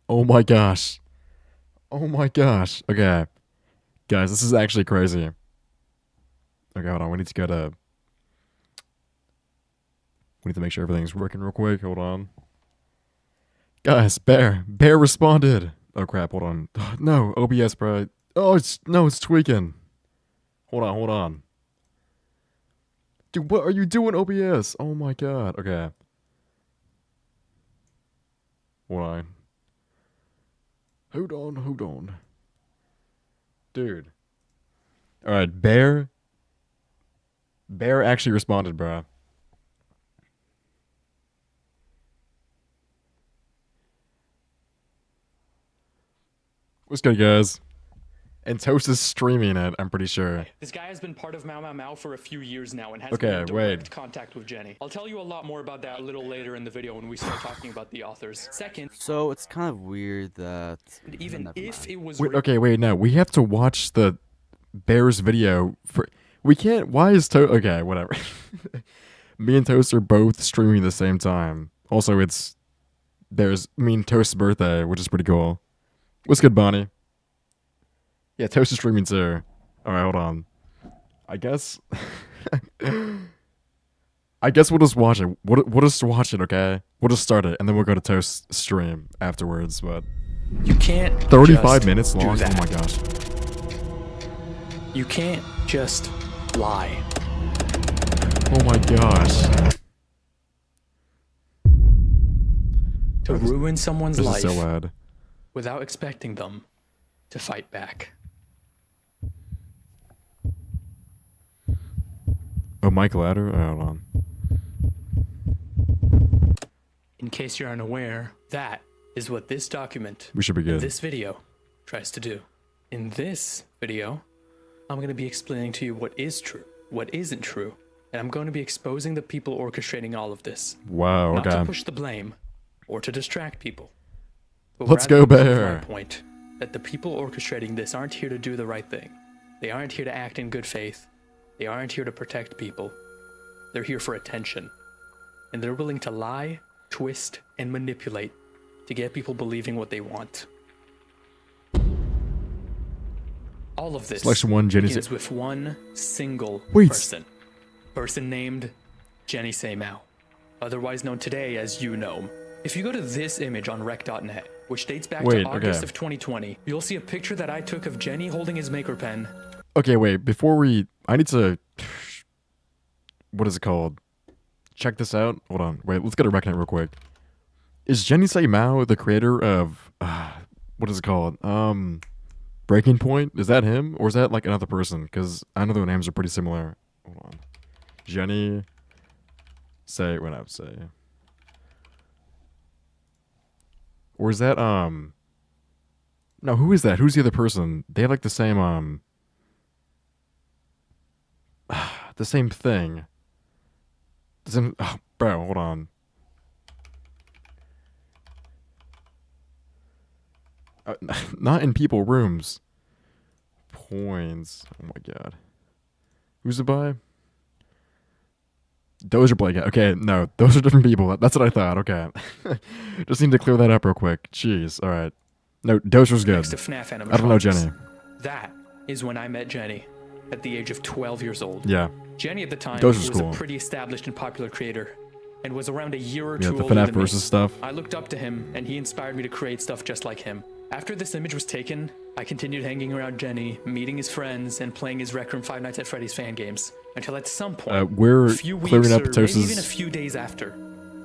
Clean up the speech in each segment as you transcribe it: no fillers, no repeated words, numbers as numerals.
Oh my gosh. Oh my gosh. Okay. Guys, this is actually crazy. Okay, hold on. We need to make sure everything's working real quick. Hold on. Guys, Bear responded. Oh crap, hold on. No, OBS, bro. Oh, it's tweaking. Hold on. Dude, what are you doing, OBS? Oh my god. Okay. Hold on. Hold on. Dude. Alright, Bear actually responded, bro. What's good, guys? And Toast is streaming it, I'm pretty sure. This guy has been part of Mau Mau Mau for a few years now and has Okay, been in direct wait. contact with Jenny. I'll tell you a lot more about that a little later in the video when we start talking about the authors. Second, So it's kind of weird that even never if mind. it was Wait, no. We have to watch the Bear's video for. We can't. Why is Toast. Okay, whatever. Me and Toast are both streaming at the same time. Also, it's me and Toast's birthday, which is pretty cool. What's good, Bonnie? Yeah, Toast is streaming too. Alright, hold on. I guess. I guess we'll just watch it. We'll just watch it, okay? We'll just start it, and then we'll go to Toast's stream afterwards, but. you can't 35 just minutes long? do Oh that. my gosh. You can't just lie. Oh my gosh. To ruin someone's This is life so loud. without expecting them to fight back. Oh, Mike Ladder? Oh, hold on. In case you're unaware, that is what this document, We should be good. this video, tries to do. In this video, I'm going to be explaining to you what is true, what isn't true, and I'm going to be exposing the people orchestrating all of this. Wow, Not to okay. push the blame or to distract people. But Let's rather go, to prove Bear. my point that the people orchestrating this aren't here to do the right thing. They aren't here to act in good faith. They aren't here to protect people. They're here for attention. And they're willing to lie, twist, and manipulate to get people believing what they want. All of this Selection 1, Jenny begins Sa- with one single Wait. person named Jenny Saymao, otherwise known today as YouGnome. If you go to this image on rec.net, which dates back Wait, to August okay. of 2020, you'll see a picture that I took of Jenny holding his maker pen. Okay, wait. Before we. I need to. What is it called? Check this out. Hold on. Wait, let's get a reckoning real quick. Is Jenny Say Mao the creator of. What is it called? Breaking Point? Is that him? Or is that like another person? Because I know their names are pretty similar. Hold on. Jenny. Say. What I would say. Or is that, No, who is that? Who's the other person? They have like the same, the same thing. The same, oh, bro, hold on. Not in people rooms. Points. Oh my god. Who's it by? Doja Blake. Okay, no, those are different people. That's what I thought. Okay. Just need to clear that up real quick. Jeez. All right. No, Doja's good. Next to FNAF animatronics. I don't know Jenny. That is when I met Jenny at the age of 12 years old. Yeah. Jenny at the time Doja's was cool. a pretty established and popular creator and was around a year or Yeah, two the older FNAF than me. versus stuff. I looked up to him and he inspired me to create stuff just like him. After this image was taken, I continued hanging around Jenny, meeting his friends, and playing his Rec Room Five Nights at Freddy's fan games. Until at some point, We're a few clearing weeks up or maybe even a Toast's few days after,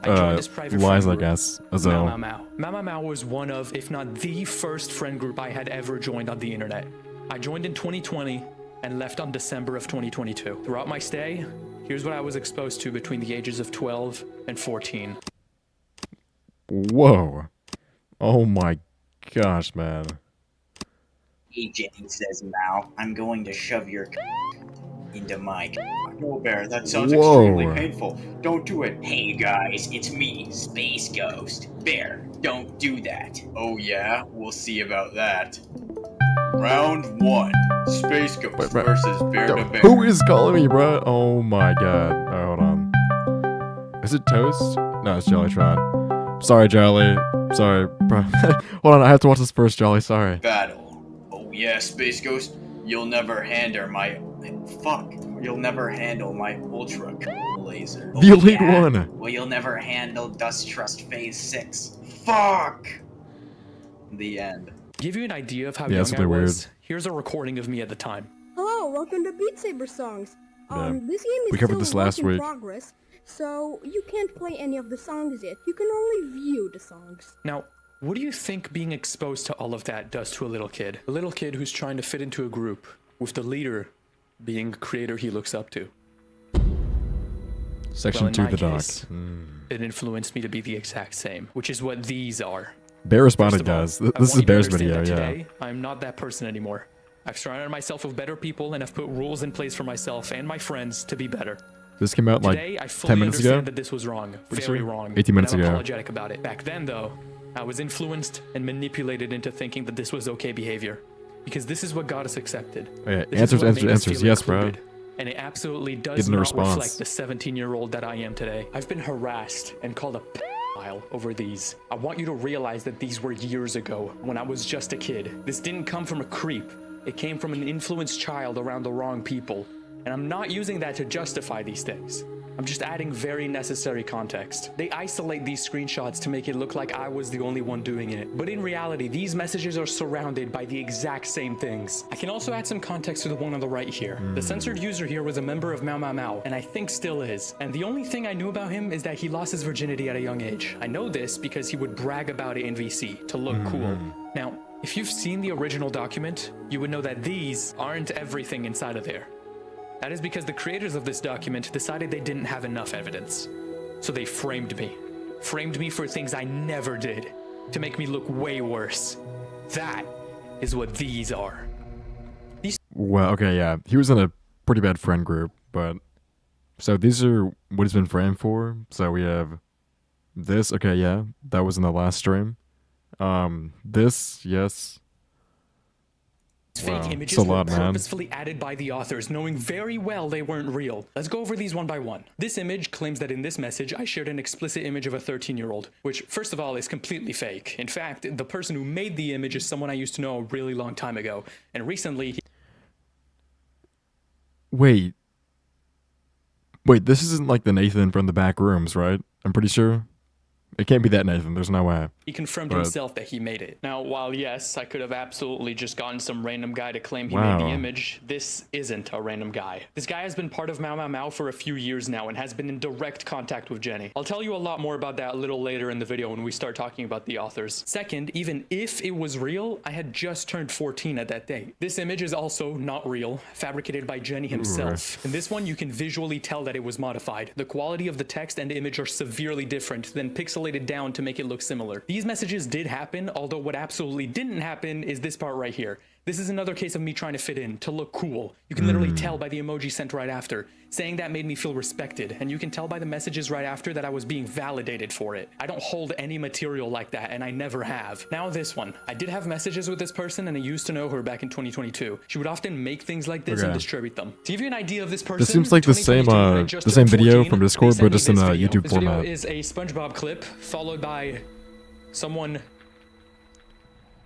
I joined this private lies, friend I group, guess. As Mau well. Mau Mau. Mau Mau Mau was one of, if not the first friend group I had ever joined on the internet. I joined in 2020 and left on December of 2022. Throughout my stay, here's what I was exposed to between the ages of 12 and 14. Whoa. Oh my gosh, man. Hey, Jenny, says Mao, I'm going to shove your into my. No, Bear, that sounds Whoa. extremely painful. Don't do it. Hey guys, it's me, Space Ghost. Bear, don't do that. Oh yeah? We'll see about that. Round 1. Space Ghost Wait, versus Bear Yo, to Bear. who is calling me, bro? Oh my god. Hold on. Is it Toast? No, it's Jellytron. Sorry, Jolly. Sorry, bro. Hold on, I have to watch this first, Jolly. Sorry. Battle. Oh yeah, Space Ghost. You'll never handle my... Fuck. You'll never handle my ultra laser. The Elite One! Well, you'll never handle Dust Trust Phase 6. Fuck! The end. To give you an idea of how Yeah, young it's I really was, here's a recording of me at the time. Hello, welcome to Beat Saber Songs. Yeah. This game is We covered still this a work last in week. progress, so you can't play any of the songs yet. You can only view the songs. Now, what do you think being exposed to all of that does to a little kid? A little kid who's trying to fit into a group, with the leader being a creator he looks up to. Section in 2, my the doc. case, It influenced me to be the exact same, which is what these are. Bear responded, First of guys. all, I This is want you to Bear's understand video, that yeah. Today, I'm not that person anymore. I've surrounded myself with better people and I've put rules in place for myself and my friends to be better. This came out like Today, I 10 fully minutes understand ago. that this was wrong. Pretty Very sure? wrong. 18 minutes and I'm ago. apologetic about it. Back then, though, I was influenced and manipulated into thinking that this was okay behavior. Because this is what got us accepted. Oh, yeah. This is what made us Answers. feel Yes, bro. included. And it absolutely does Getting a not response. reflect the 17-year-old that I am today. I've been harassed and called a pedophile over these. I want you to realize that these were years ago, when I was just a kid. This didn't come from a creep. It came from an influenced child around the wrong people. And I'm not using that to justify these things. I'm just adding very necessary context. They isolate these screenshots to make it look like I was the only one doing it. But in reality, these messages are surrounded by the exact same things. I can also add some context to the one on the right here. The censored user here was a member of Mau Mau Mau, and I think still is. And the only thing I knew about him is that he lost his virginity at a young age. I know this because he would brag about it in VC to look cool. Now, if you've seen the original document, you would know that these aren't everything inside of there. That is because the creators of this document decided they didn't have enough evidence. So they framed me. Framed me for things I never did, to make me look way worse. That is what these are. Well, okay, yeah. He was in a pretty bad friend group, but... So these are what he's been framed for. So we have this. Okay, yeah. That was in the last stream. This, yes. Fake Wow, images it's a were lot, man. purposefully added by the authors, knowing very well they weren't real. Let's go over these one by one. This image claims that in this message, I shared an explicit image of a 13-year-old, which, first of all, is completely fake. In fact, the person who made the image is someone I used to know a really long time ago, and recently he Wait, this isn't like the Nathan from the back rooms, right? I'm pretty sure. It can't be that Nathan. There's no way. confirmed But- himself that he made it. Now, while yes, I could have absolutely just gotten some random guy to claim he made Wow. the image, this isn't a random guy. This guy has been part of Mau Mau Mau for a few years now and has been in direct contact with Jenny. I'll tell you a lot more about that a little later in the video when we start talking about the authors. Second, even if it was real, I had just turned 14 at that date. This image is also not real, fabricated by Jenny himself. In this one, you can visually tell that it was modified. The quality of the text and image are severely different, then pixelated down to make it look similar. These messages did happen, although what absolutely didn't happen is this part right here. This is another case of me trying to fit in, to look cool. You can literally tell by the emoji sent right after. Saying that made me feel respected, and you can tell by the messages right after that I was being validated for it. I don't hold any material like that, and I never have. Now this one. I did have messages with this person, and I used to know her back in 2022. She would often make things like this and Okay. distribute them. To give you an idea of this person, This seems like the same, 2022, when I just the same turned video 14, from they Discord, sent but me just in this a video. YouTube This format. video is a SpongeBob clip, followed by someone,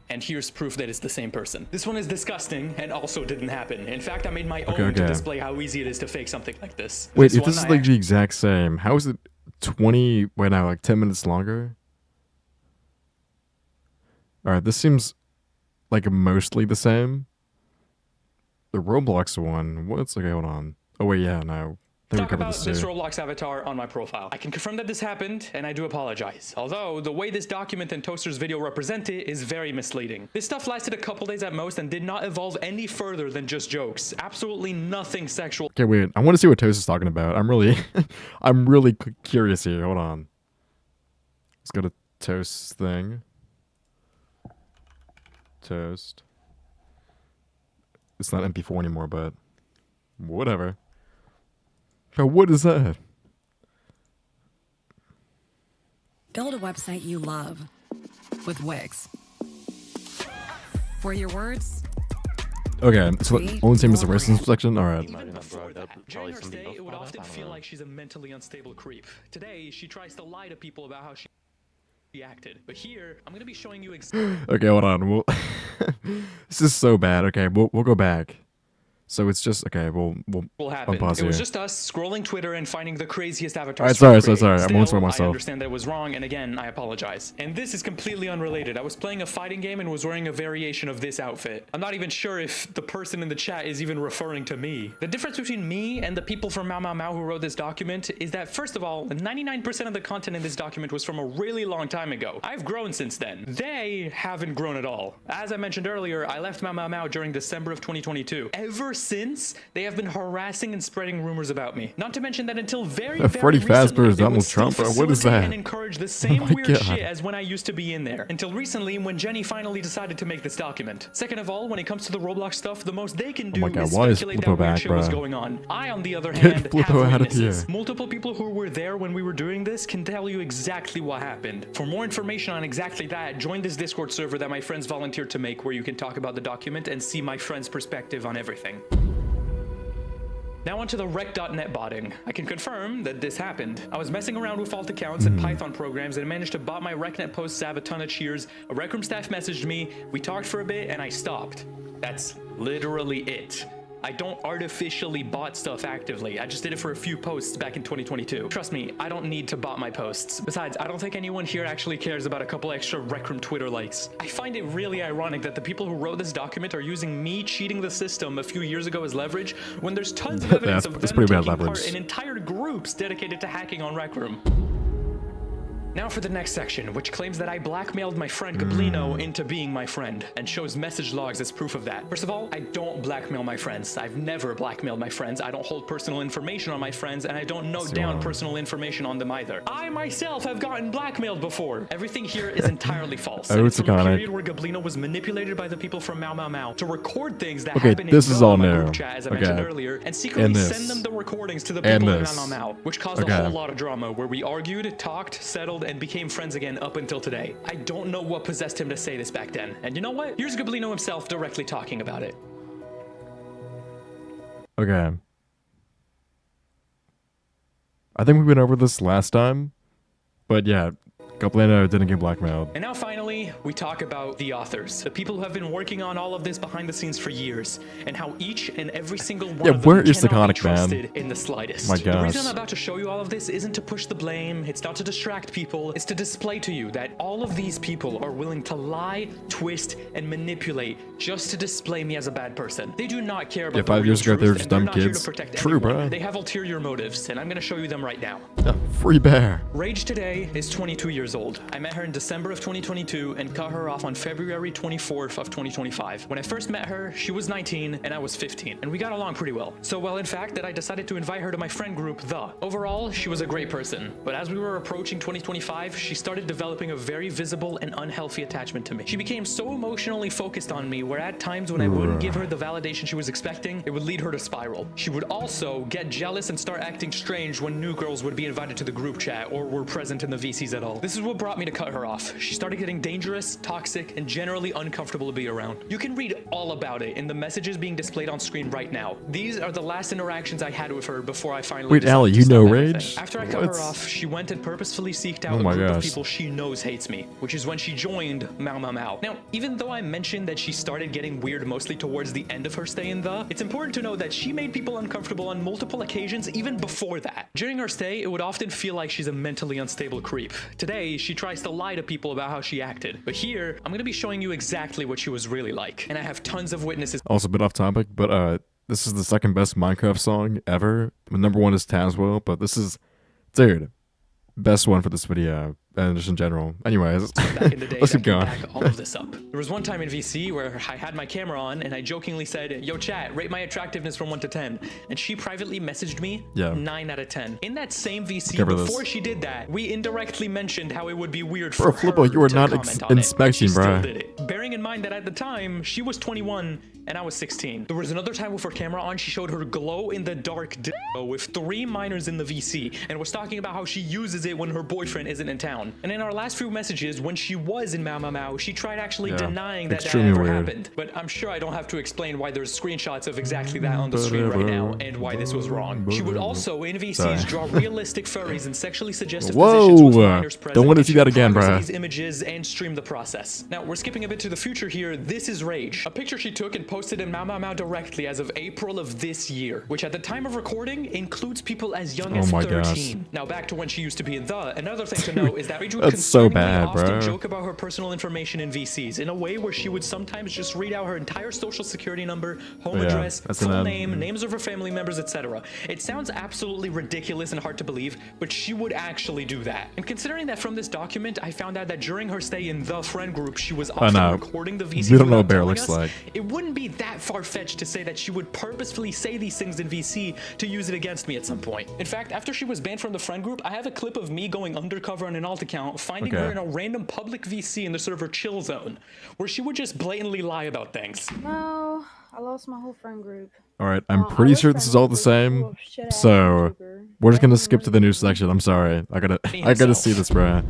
and here's proof that it's the same person. This one is disgusting and also didn't happen. In fact, I made my own to okay. display how easy it is to fake something like this. Wait, This if one this is I like the exact same, how is it 20, wait now, like 10 minutes longer? Alright, this seems like mostly the same. The Roblox one, what's, okay, hold on. Oh wait, yeah, no. I think we talk covered about this this too. Roblox avatar on my profile. I can confirm that this happened, and I do apologize. Although, the way this document and Toaster's video represent it is very misleading. This stuff lasted a couple days at most and did not evolve any further than just jokes. Absolutely nothing sexual. Okay, wait, I want to see what Toast is talking about. I'm really, I'm really curious here, hold on. Let's go to Toast's thing. Toast. It's not MP4 anymore, but whatever. But what is that? Build a website you love with Wix. For your words, Okay, so the only team is the racing section? Alright. Even before that, during her stay, it would often feel like she's a mentally unstable creep. Today, she tries to lie to people about how she... she acted. But here, I'm gonna be showing you Okay, hold on. We'll this is so bad. Okay, we'll go back. So it's just okay. We'll happened. pause It was here. just us scrolling Twitter and finding the craziest avatars. Alright, to sorry. create. I'm almost Still, by myself. I understand that it was wrong, and again, I apologize. And this is completely unrelated. I was playing a fighting game and was wearing a variation of this outfit. I'm not even sure if the person in the chat is even referring to me. The difference between me and the people from Mau Mau Mau who wrote this document is that, first of all, 99% of the content in this document was from a really long time ago. I've grown since then. They haven't grown at all. As I mentioned earlier, I left Mau Mau Mau during December of 2022. Ever since, they have been harassing and spreading rumors about me. Not to mention that until very Freddy recently, Fazbear is they would Donald still Trump, bro. What is facilitate that? and encourage the same my weird God. shit as when I used to be in there. Until recently, when Jenny finally decided to make this document. Second of all, when it comes to the Roblox stuff, the most they can do my God, is why is speculate that Flippo weird back, shit was bruh? going on. I, on the other Get hand, have Flippo out of witnesses. here. Multiple people who were there when we were doing this can tell you exactly what happened. For more information on exactly that, join this Discord server that my friends volunteered to make, where you can talk about the document and see my friend's perspective on everything. Now onto the rec.net botting. I can confirm that this happened. I was messing around with alt accounts and Python programs and managed to bot my RecNet posts to have a ton of cheers. A Rec Room staff messaged me, we talked for a bit, and I stopped. That's literally it. I don't artificially bot stuff actively. I just did it for a few posts back in 2022. Trust me, I don't need to bot my posts. Besides, I don't think anyone here actually cares about a couple extra Rec Room Twitter likes. I find it really ironic that the people who wrote this document are using me cheating the system a few years ago as leverage, when there's tons of evidence of that's them pretty bad taking part leverage. in entire groups dedicated to hacking on Rec Room. Now for the next section, which claims that I blackmailed my friend Gablino into being my friend, and shows message logs as proof of that. First of all, I don't blackmail my friends. I've never blackmailed my friends. I don't hold personal information on my friends, and I don't note down personal information on them either. I myself have gotten blackmailed before. Everything here is entirely false. Oh, And it's from a iconic. period where Gablino was manipulated by the people from Mau Mau Mau to record things that Okay, happen this in is all my new. group chat, as I Okay. mentioned earlier, and secretly And this. send them the recordings to the And people in this. Mau Mau Mau, which caused Okay. a whole lot of drama, where we argued, talked, settled, and became friends again up until today. I don't know what possessed him to say this back then. And you know what? Here's Gablino himself directly talking about it. Okay. I think we went over this last time, but yeah, Gablino didn't get blackmailed. And now finally, we talk about the authors, the people who have been working on all of this behind the scenes for years, and how each and every single one of them where is cannot be Taconic, man? trusted in the slightest. My The reason gosh. I'm about to show you all of this isn't to push the blame, it's not to distract people, it's to display to you that all of these people are willing to lie, twist, and manipulate just to display me as a bad person. They do not care about Yeah, the 5 real years ago, they were truth, just and they're dumb not here to kids. protect True, anyone. bro. They have ulterior motives, and I'm gonna show you them right now. Yeah, free bear. Rage today is 22 years old. I met her in December of 2022 and cut her off on February 24th of 2025. When I first met her, she was 19 and I was 15, and we got along pretty well. So well, in fact, that I decided to invite her to my friend group, The. Overall, she was a great person, but as we were approaching 2025, she started developing a very visible and unhealthy attachment to me. She became so emotionally focused on me, where at times when I wouldn't give her the validation she was expecting, it would lead her to spiral. She would also get jealous and start acting strange when new girls would be invited to the group chat or were present in the VCs at all. This is what brought me to cut her off. She started getting dangerous, toxic, and generally uncomfortable to be around. You can read all about it in the messages being displayed on screen right now. These are the last interactions I had with her before I finally Wait, decided Allie, to you stop know everything. Rage? After I cut What? her off, she went and purposefully seeked out Oh a my group of gosh. people she knows hates me, which is when she joined Mau Mau Mau. Now, even though I mentioned that she started getting weird mostly towards the end of her stay in The, it's important to know that she made people uncomfortable on multiple occasions even before that. During her stay, it would often feel like she's a mentally unstable creep. Today, she tries to lie to people about how she acted. But here, I'm gonna be showing you exactly what she was really like. And I have tons of witnesses. Also a bit off topic, but this is the second best Minecraft song ever. The number one is Tazwell, but this is, dude, best one for this video and just in general. Anyways, Back in the day let's that keep can going. back all of this up. There was one time in VC where I had my camera on and I jokingly said, "Yo chat, rate my attractiveness from 1 to 10." And she privately messaged me 9 out of 10. In that same VC, Cover this. before she did that, we indirectly mentioned how it would be weird Bro, for Flippo, her you are to not comment on it. inspecting, She still bruh. did it. Bearing in mind that at the time, she was 21 and I was 16. There was another time with her camera on, she showed her glow-in-the-dark dildo with 3 minors in the VC, and was talking about how she uses it when her boyfriend isn't in town. And in our last few messages, when she was in Mau Mau Mau, she tried actually denying that that extremely ever weird. happened. But I'm sure I don't have to explain why there's screenshots of exactly that on the screen right now, and why this was wrong. She would also, in VCs, draw realistic furries and sexually suggestive positions with minors present. Don't want to and see she that would again, progress bruh. these images and stream the process. Now, we're skipping a bit to the future here. This is Rage, a picture she took and posted in Mau Mau Mau directly as of April of this year, which at the time of recording includes people as young as 13. Now, back to when she used to be in the. Another thing to know is that Rage would That's so concerningly bad, often bro. joke about her personal information in VCs in a way where she would sometimes just read out her entire social security number, home Yeah, address, that's full an- name, names of her family members, etc. It sounds absolutely ridiculous and hard to believe, but she would actually do that. And considering that from this document, I found out that during her stay in the friend group, she was often no. recording the VCs We don't know what without Bear telling looks us, like. it wouldn't be that far-fetched to say that she would purposefully say these things in VC to use it against me at some point. In fact, after she was banned from the friend group, I have a clip of me going undercover on an alt account, finding her in a random public VC in the server Chill Zone, where she would just blatantly lie about things. No, I lost my whole friend group. All right, I'm I pretty was sure this is all the friends with same. a shit-ass So YouTuber. we're just gonna Then skip to the one news day- section. I'm sorry. I gotta himself. see this, bruh.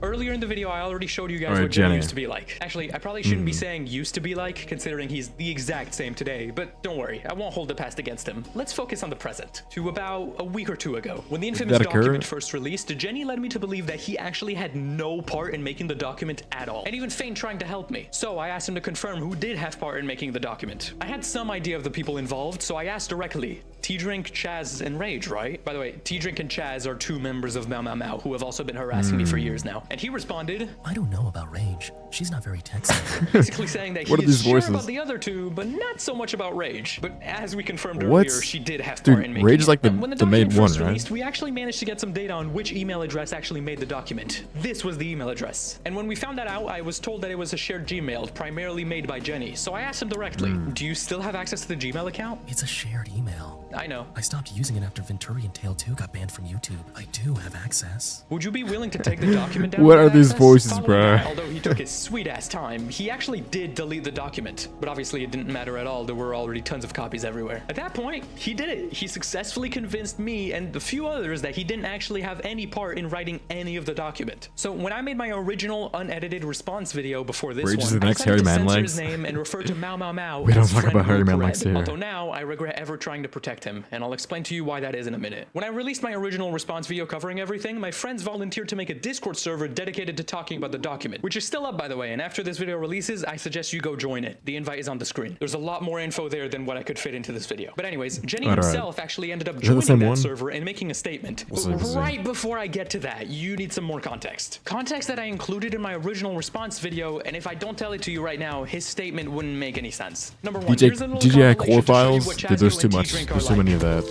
Earlier in the video, I already showed you guys Alright, what Jenny Jenny. used to be like. Actually, I probably shouldn't be saying used to be like, considering he's the exact same today, but don't worry, I won't hold the past against him. Let's focus on the present. To about a week or two ago, when the infamous that occur? document first released, Jenny led me to believe that he actually had no part in making the document at all, and even feigned trying to help me. So I asked him to confirm who did have part in making the document. I had some idea of the people involved, so I asked directly. T-Drink, Chaz, and Rage, right? By the way, T-Drink and Chaz are 2 members of Mau Mau Mau who have also been harassing me for years now. And he responded, I don't know about Rage. She's not very texty. basically saying that he What are is these sure voices? about the other 2, but not so much about Rage. But as we confirmed What's- earlier, she did have Dude, part in making Rage is it. like the- And when the main document first one, right? released, we actually managed to get some data on which email address actually made the document. This was the email address. And when we found that out, I was told that it was a shared Gmail, primarily made by Jenny. So I asked him directly, do you still have access to the Gmail account? It's a shared email. I know. I stopped using it after Venturi and Tail 2 got banned from YouTube. I do have access. Would you be willing to take the document down? What with are these access? voices, Following bruh? that, although he took his sweet ass time, he actually did delete the document. But obviously it didn't matter at all. There were already tons of copies everywhere. At that point, he did it. He successfully convinced me and a few others that he didn't actually have any part in writing any of the document. So when I made my original unedited response video before this Rage is one, the I next decided Harry to Man censor Legs. his name and refer to Mau Mau Mau We don't as talk Friend about Harry Group Man Red. Legs here. Although now I regret ever trying to protect him, and I'll explain to you why that is in a minute. When I released my original response video covering everything, my friends volunteered to make a Discord server dedicated to talking about the document, which is still up, by the way, and after this video releases, I suggest you go join it. The invite is on the screen. There's a lot more info there than what I could fit into this video. But anyways, Jenny Alright. himself actually ended up Is that the joining same that one? server and making a statement. We'll see, But we'll see. right before I get to that, you need some more context. Context that I included in my original response video, and if I don't tell it to you right now, his statement wouldn't make any sense. Number one, here's a little DJI compilation core to show you files? what Dude, there's Chazio too and much. T-Drink are There's too like. many of that.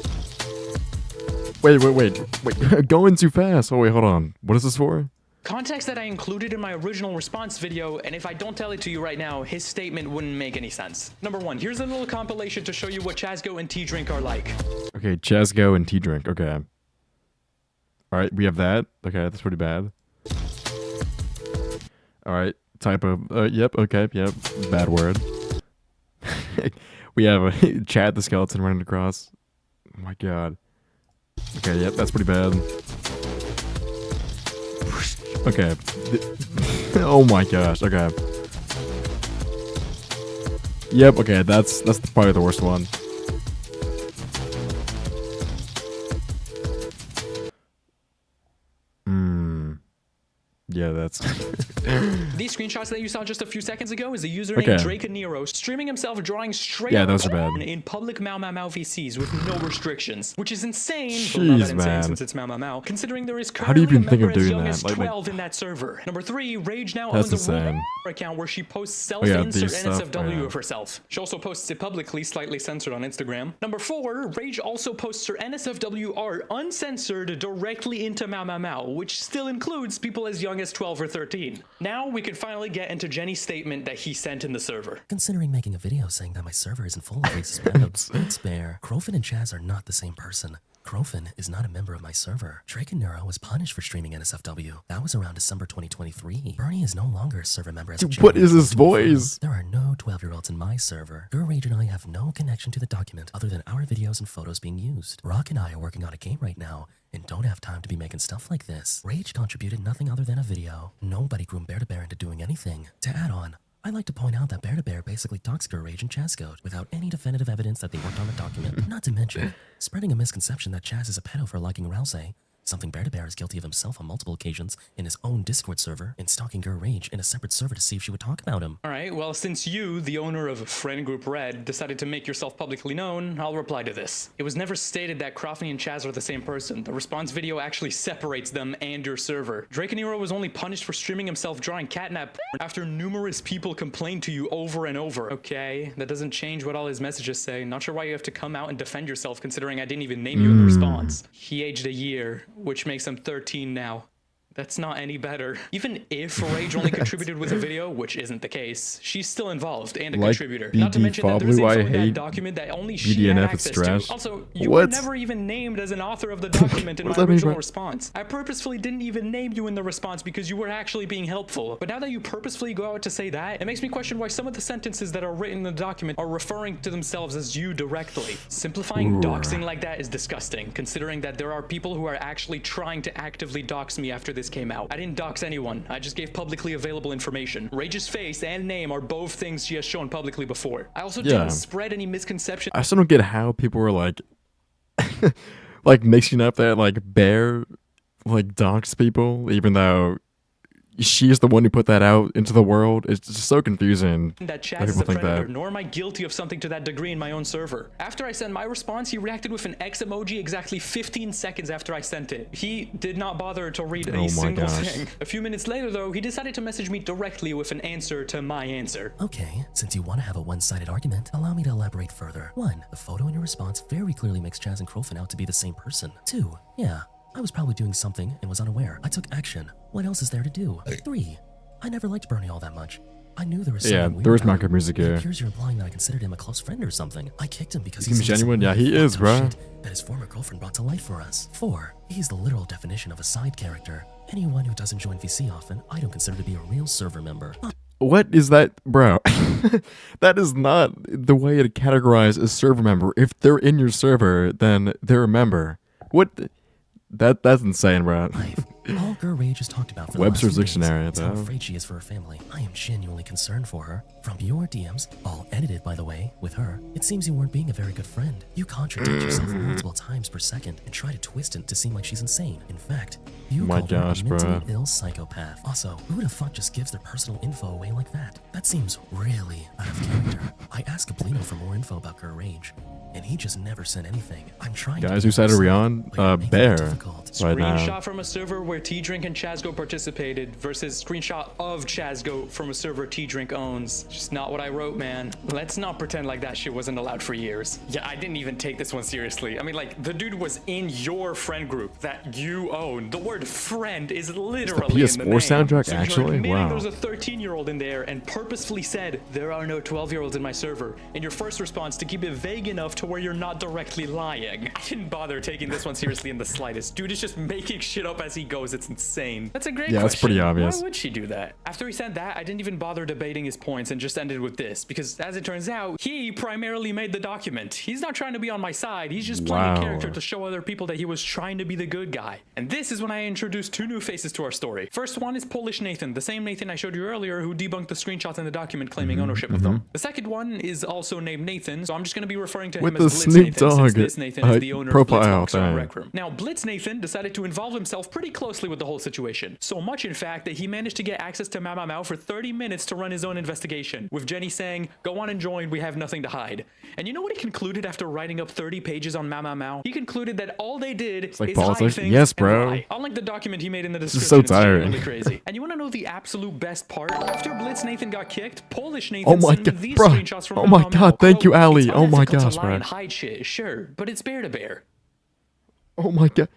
Wait. Going too fast. Oh wait, hold on. What is this for? Context that I included in my original response video, and if I don't tell it to you right now, his statement wouldn't make any sense. Number one, here's a little compilation to show you what Chazgo and T-Drink are like. Okay, Chazgo and T-Drink. Okay. All right, we have that. Okay, that's pretty bad. All right, typo. Yep. Okay. Yep. Bad word. We have Chad the skeleton running across. Oh my god. Okay. Yep. That's pretty bad. Okay. Oh my gosh. Okay. Yep. Okay. That's probably the worst one. Yeah, that's... These screenshots that you saw just a few seconds ago is a user Okay. named Drake Nero streaming himself drawing straight Yeah, out those of are bad. in public Mau Mau Mau VCs with no restrictions, which is insane, but not that Jeez, insane man. since it's Mau Mau Mau, considering there is How do you currently a even think member of as doing young that? as Like- 12 in that server. Number 3, Rage now That's owns a insane. Roll account where she posts yeah, self-insert these stuff, NSFW yeah. of herself. She also posts it publicly, slightly censored on Instagram. Number 4, Rage also posts her NSFW art uncensored directly into Mau Mau Mau, which still includes people as young as 12 or 13. Now we can finally get into Jenny's statement that he sent in the server. Considering making a video saying that my server isn't full of racist randoms, it's Bear. Crowfin and Chaz are not the same person. Crofin is not a member of my server. Drake and Neuro was punished for streaming NSFW. That was around December 2023. Bernie is no longer a server member as of Dude, what January is this 2024. voice? There are no 12-year-olds in my server. Your Rage and I have no connection to the document other than our videos and photos being used. Rock and I are working on a game right now and don't have time to be making stuff like this. Rage contributed nothing other than a video. Nobody groomed Bear to Bear into doing anything. To add on, I'd like to point out that Bear to Bear basically doxed Rage and Chazgoat without any definitive evidence that they worked on the document. Not to mention, spreading a misconception that Chaz is a pedo for liking Rousey, something Bear to Bear is guilty of himself on multiple occasions in his own Discord server, and stalking Rage in a separate server to see if she would talk about him. Alright, well, since you, the owner of Friend Group Red, decided to make yourself publicly known, I'll reply to this. It was never stated that Crofny and Chaz are the same person. The response video actually separates them and your server. Drake and Nero was only punished for streaming himself drawing catnap after numerous people complained to you over and over. Okay, that doesn't change what all his messages say. Not sure why you have to come out and defend yourself considering I didn't even name you in the response. He aged a year, which makes him 13 now. That's not any better. Even if Rage only contributed with a video, which isn't the case, she's still involved and a Like contributor. Not to mention that there's BD info I in that hate document that only she had BDNF is access trash. to. Also, you were What? never even named as an author of the document in What my does that mean, original bro? response. I purposefully didn't even name you in the response because you were actually being helpful. But now that you purposefully go out to say that, it makes me question why some of the sentences that are written in the document are referring to themselves as you directly. Simplifying doxing like that is disgusting, considering that there are people who are actually trying to actively dox me after this came out. I didn't dox anyone. I just gave publicly available information. Rage's face and name are both things she has shown publicly before. I also didn't spread any misconceptions. I still don't get how people were like, like mixing up that like Bear, like dox people, even though she's the one who put that out into the world. It's just so confusing. That Chaz Why is people a think predator, that. nor am I guilty of something to that degree in my own server. After I sent my response, he reacted with an X emoji exactly 15 seconds after I sent it. He did not bother to read Oh my a single gosh. thing. A few minutes later, though, he decided to message me directly with an answer to my answer. Okay, since you want to have a one-sided argument, allow me to elaborate further. 1. The photo in your response very clearly makes Chaz and Crofin out to be the same person. 2. Yeah, I was probably doing something and was unaware. I took action. What else is there to do? 3. I never liked Bernie all that much. I knew there was something weird there was about not good him. music It here. appears you're implying that I considered him a close friend or something. I kicked him because He seems into some genuine. Yeah, he really is, fucked up bruh. shit that his former girlfriend brought to life for us. 4. He's the literal definition of a side character. Anyone who doesn't join VC often, I don't consider to be a real server member. What is that, bro? That is not the way to categorize a server member. If they're in your server, then they're a member. What? That's insane, bro. 5. All Gur Rage has talked about for the Webster's last few days Dictionary, is how though. afraid she is for her family. I am genuinely concerned for her. From your DMs, all edited by the way, with her, it seems you weren't being a very good friend. You contradict yourself multiple times per second and try to twist it to seem like she's insane. In fact, you My called her gosh, a mentally bruh. ill psychopath. Also, who the fuck just gives their personal info away like that? That seems really out of character. I asked Gablino for more info about Gur Rage, and he just never sent anything. I'm trying Guys, to whose side are we on? but you're making it Bear. difficult. Right now. Screenshot from a server where T-Drink and Chazgo participated versus screenshot of Chazgo from a server T-Drink owns. Just not what I wrote, man. Let's not pretend like that shit wasn't allowed for years. Yeah, I didn't even take this one seriously. I mean, like, the dude was in your friend group that you own. The word friend is literally PS4 in the name. soundtrack, So you're actually? admitting Wow. There's a 13-year-old in there and purposefully said, there are no 12-year-olds in my server. In your first response to keep it vague enough to where you're not directly lying. I didn't bother taking this one seriously in the slightest. Dude is just making shit up as he goes. It's insane. That's a great Yeah, question. that's pretty obvious. Why would she do that? After he said that, I didn't even bother debating his points and just ended with this because as it turns out, he primarily made the document. He's not trying to be on my side. He's just playing Wow. a character to show other people that he was trying to be the good guy. And this is when I introduced two new faces to our story. First one is Polish Nathan, the same Nathan I showed you earlier who debunked the screenshots in the document claiming ownership of them. The second one is also named Nathan, so I'm just going to be referring to With him the as Blitz Snoop Nathan since Dogg, this Nathan is the owner of profile Blitzbox on thing. Rec Room. Now, Blitz Nathan decided to involve himself pretty closely with the whole situation. So much, in fact, that he managed to get access to Mama Mao for 30 minutes to run his own investigation, with Jenny saying, go on and join, we have nothing to hide. And you know what he concluded after writing up 30 pages on Mama Mao? He concluded that all they did like is hide politics? things Yes, and bro. lie. Unlike the document he made in the is description, so it's tiring. genuinely crazy. And you want to know the absolute best part? After Blitz Nathan got kicked, Polish Nathan Oh my sent me God, these bro. screenshots from Oh my Mama Mao. God, thank you, Quote, Ali. "It's Oh my unethical to gosh, lie bro. and hide shit, sure, but it's bear to bear. Oh my god.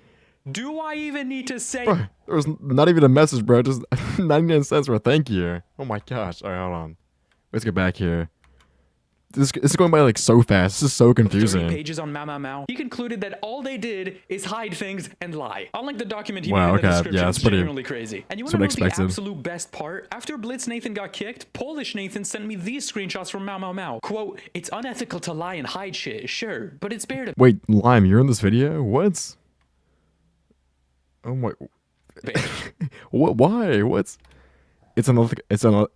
Do I even need to say? Bro, there was not even a message, bro. Just 99 cents for a thank you. Oh my gosh. All right, hold on. Let's get back here. This is going by like so fast. This is so 30 confusing. pages on Mau Mau Mau, he concluded that all they did is hide things and lie. Unlike the document he Wow, made in the okay, description, yeah, it's that's pretty- genuinely crazy. And you want that's to know what I the expected. absolute best part? After Blitz Nathan got kicked, Polish Nathan sent me these screenshots from Mau Mau Mau. Quote, "It's unethical to lie and hide shit, sure, but it's better to Wait, Lime, you're in this video? What? Oh my. What? Why? What's? It's unethical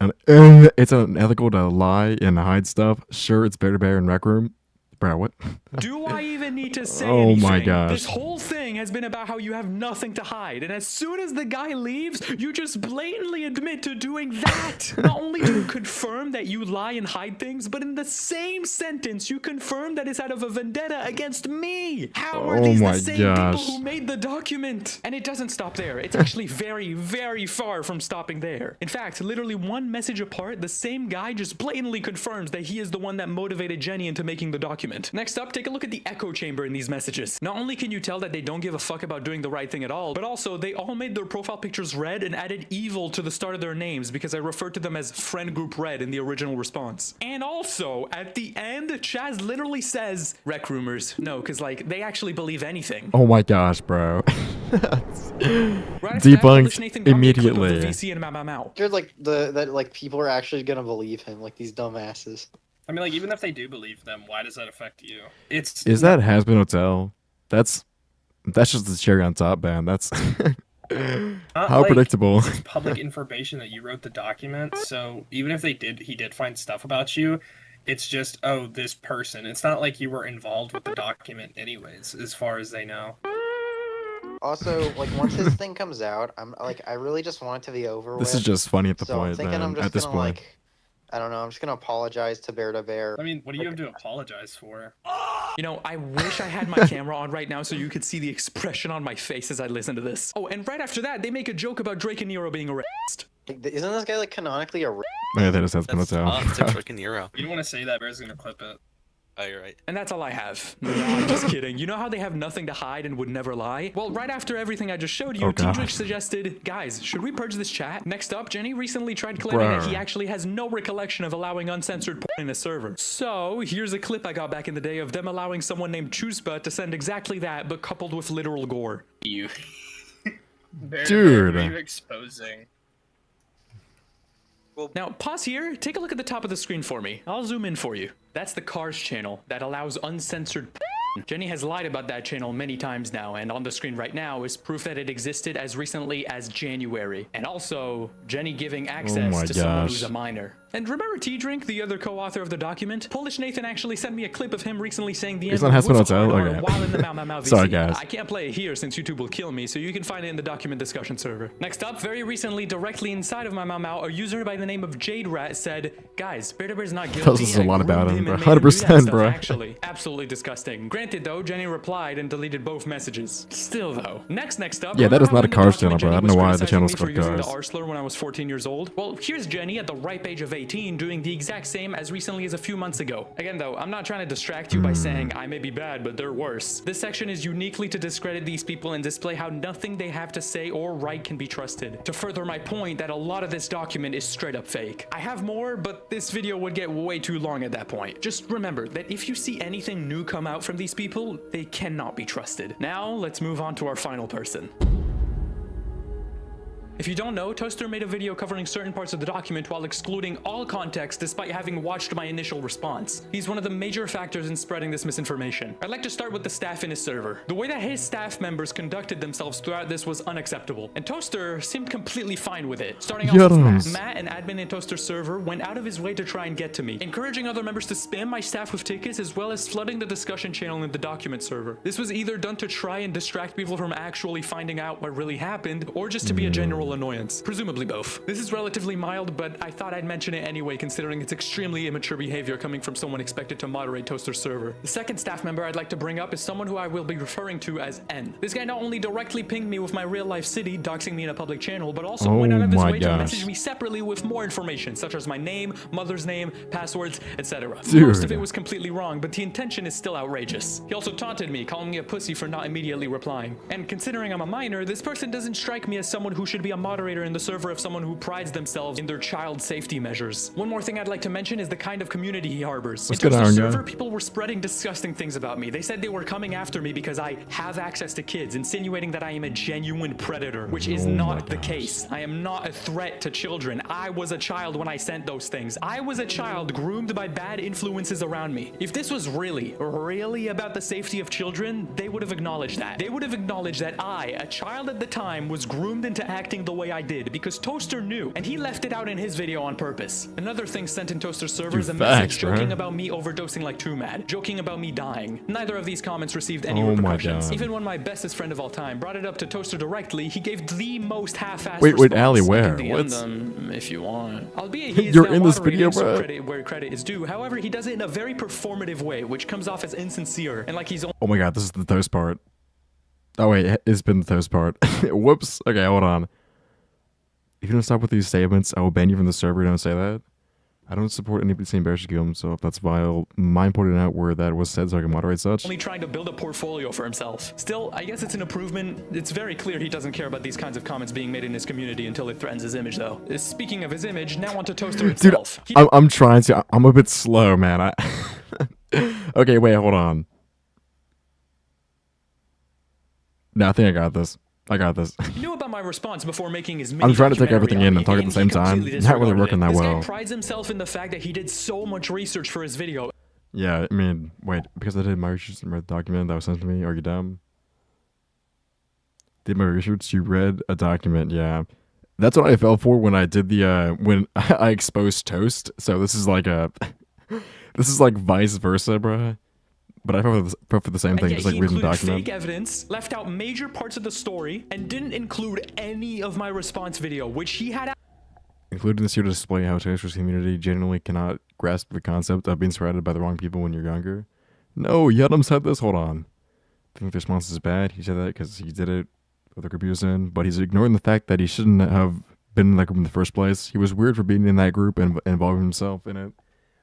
to lie and hide stuff. Sure, it's better in Rec Room. Bro, what? Do I even need to say Oh anything? my gosh. This whole thing has been about how you have nothing to hide, and as soon as the guy leaves, you just blatantly admit to doing that. Not only do you confirm that you lie and hide things, but in the same sentence, you confirm that it's out of a vendetta against me. How are Oh these my the same gosh. people who made the document? And it doesn't stop there. It's actually very, very far from stopping there. In fact, literally one message apart, the same guy just blatantly confirms that he is the one that motivated Jenny into making the document. Next up, take a look at the echo chamber in these messages. Not only can you tell that they don't give a fuck about doing the right thing at all, but also they all made their profile pictures red and added evil to the start of their names because I referred to them as friend group red in the original response. And also, at the end, Chaz literally says, "Rec rumors." No, because like they actually believe anything. Oh my gosh, bro. Right after that, Debunked Polish Nathan got me a clip of immediately. the VC and Mau Mau Mau. Scared like that like people are actually gonna believe him, like these dumbasses. I mean, like, even if they do believe them, why does that affect you? It's Is that Has-Been Hotel? That's just the cherry on top, man. That's not how like predictable. It's public information that you wrote the document, so even if he did find stuff about you, it's just, oh, this person. It's not like you were involved with the document anyways, as far as they know. Also, like once this thing comes out, I really just want it to be over with. This is just funny at the so I'm point, thinking man. I'm just At this gonna point. like, I don't know. I'm just gonna apologize to Bear to Bear. I mean, what do you have to apologize for? You know, I wish I had my camera on right now so you could see the expression on my face as I listen to this. Oh, and right after that, they make a joke about Drake and Nero being erased. Like, isn't this guy like canonically a? Yeah, that is Has-Been Hotel. You don't want to say that, Bear's gonna clip it. Oh, you're right. And that's all I have. No, I'm just kidding. You know how they have nothing to hide and would never lie? Well, right after everything I just showed you, Oh, gosh. Teedrick suggested, guys, should we purge this chat? Next up, Jenny recently tried claiming that he Bruh. actually has no recollection of allowing uncensored porn in his server. So, here's a clip I got back in the day of them allowing someone named Chuspa to send exactly that, but coupled with literal gore. You. Bear, Dude. what are you exposing? Now, pause here. Take a look at the top of the screen for me. I'll zoom in for you. That's the Cars channel that allows uncensored porn. Jenny has lied about that channel many times now, and on the screen right now is proof that it existed as recently as January. And also, Jenny giving access my to someone gosh. who's a minor. And remember T-Drink, the other co-author of the document? Polish Nathan actually sent me a clip of him recently saying the He's N-word on Has-Been was a hard Hotel? R Okay. while in the Mau Mau Mau VC. Sorry, guys. I can't play it here since YouTube will kill me, so you can find it in the document discussion server. Next up, very recently, directly inside of my Mau Mau, a user by the name of Jade Rat said, "Guys, Bear to Bear's not guilty." Tells us a I lot about groomed him, and bro. made him do that 100%, stuff, bro. Actually, absolutely disgusting. Granted, though, Jenny replied and deleted both messages. Still, though. Next up. Yeah, that remember is how not a in the Cars document channel, bro. I Jenny don't know was why the criticizing channel's me for called using the Cars. R slur when I was 14 years old? Well, here's Jenny at the ripe age of 18 doing the exact same as recently as a few months ago. Again, though, I'm not trying to distract you by saying I may be bad, but they're worse. This section is uniquely to discredit these people and display how nothing they have to say or write can be trusted. To further my point that a lot of this document is straight up fake. I have more, but this video would get way too long at that point. Just remember that if you see anything new come out from these people, they cannot be trusted. Now, let's move on to our final person. If you don't know, Toaster made a video covering certain parts of the document while excluding all context despite having watched my initial response. He's one of the major factors in spreading this misinformation. I'd like to start with the staff in his server. The way that his staff members conducted themselves throughout this was unacceptable, and Toaster seemed completely fine with it. Starting off with Yes. Matt, an admin in Toaster's server, went out of his way to try and get to me, encouraging other members to spam my staff with tickets as well as flooding the discussion channel in the document server. This was either done to try and distract people from actually finding out what really happened, or just to be a general annoyance. Presumably both. This is relatively mild, but I thought I'd mention it anyway considering it's extremely immature behavior coming from someone expected to moderate Toaster's server. The second staff member I'd like to bring up is someone who I will be referring to as N. This guy not only directly pinged me with my real life city, doxing me in a public channel, but also went out of his Oh my way to gosh. message me separately with more information, such as my name, mother's name, passwords, etc. Dude. Most of it was completely wrong, but the intention is still outrageous. He also taunted me, calling me a pussy for not immediately replying. And considering I'm a minor, this person doesn't strike me as someone who should be a moderator in the server of someone who prides themselves in their child safety measures. One more thing I'd like to mention is the kind of community he harbors. What's In good, Toaster's Iron Guy? server, people were spreading disgusting things about me. They said they were coming after me because I have access to kids, insinuating that I am a genuine predator, which is not the case. I am not a threat to children. I was a child when I sent those things. I was a child groomed by bad influences around me. If this was really about the safety of children, they would have acknowledged that. They would have acknowledged that I, a child at the time, was groomed into acting the way I did because Toaster knew, and he left it out in his video on purpose. Another thing sent in Toaster's server is a message joking about me overdosing like True Mad, joking about me dying. Neither of these comments received any repercussions. Even when my bestest friend of all time brought it up to Toaster directly, he gave the most half-assed response. Wait, Ali, where? I can What's... DM them if you want. Albeit he is You're now in this moderating, video, so bro. credit where credit is due. However, he does it in a very performative way, which comes off as insincere and like he's Oh my god, this is the toast part. Oh wait, it's been the toast part. Whoops. Okay, hold on. If you don't stop with these statements, I will ban you from the server. Don't say that. I don't support anybody saying Bearshigum, so if that's vile, mind pointing out where that was said so I can moderate such. only trying to build a portfolio for himself. Still, I guess it's an improvement. It's very clear he doesn't care about these kinds of comments being made in his community until it threatens his image, though. Speaking of his image, now on to Toaster Dude, itself. I'm trying to. I'm a bit slow, man. Okay, wait, hold on. No, I think I got this. I got this. He knew about my response before making his I'm trying to take everything in and talk at the same time. Not really working that This well. guy prides himself in the fact that he did so much research for his video. Yeah, I mean, wait, because I did my research and read the document that was sent to me, are you dumb? Did my research, you read a document, yeah. That's what I fell for when I did the, when I exposed Toast. So this is like a, this is like vice versa, bruh. But I fell for the same thing, just like reading the document. Fake evidence, left out major parts of the story, and didn't include any of my response video, which he had. Including this here to display how Toaster's community genuinely cannot grasp the concept of being surrounded by the wrong people when you're younger. No, Yudum said this. Hold on. I think the response is bad. He said that because he did it with the group he was in, but he's ignoring the fact that he shouldn't have been in that group in the first place. He was weird for being in that group and involving himself in it.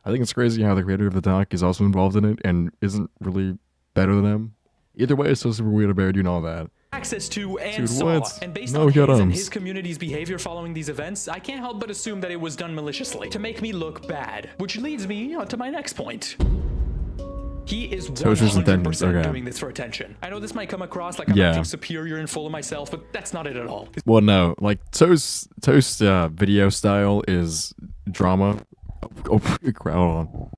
I think it's crazy how the creator of the doc is also involved in it and isn't really better than him. Either way, it's so super weird about doing all that. Access to and Dude, saw, what? and based No on his and Yudums. his community's behavior following these events, I can't help but assume that it was done maliciously to make me look bad. Which leads me on to my next point. He is Toaster's intentions, 100% okay. doing this for attention. I know this might come across like I'm Yeah. acting superior and full of myself, but that's not it at all. Well, no, like Toast video style is drama. Oh, crap, hold on.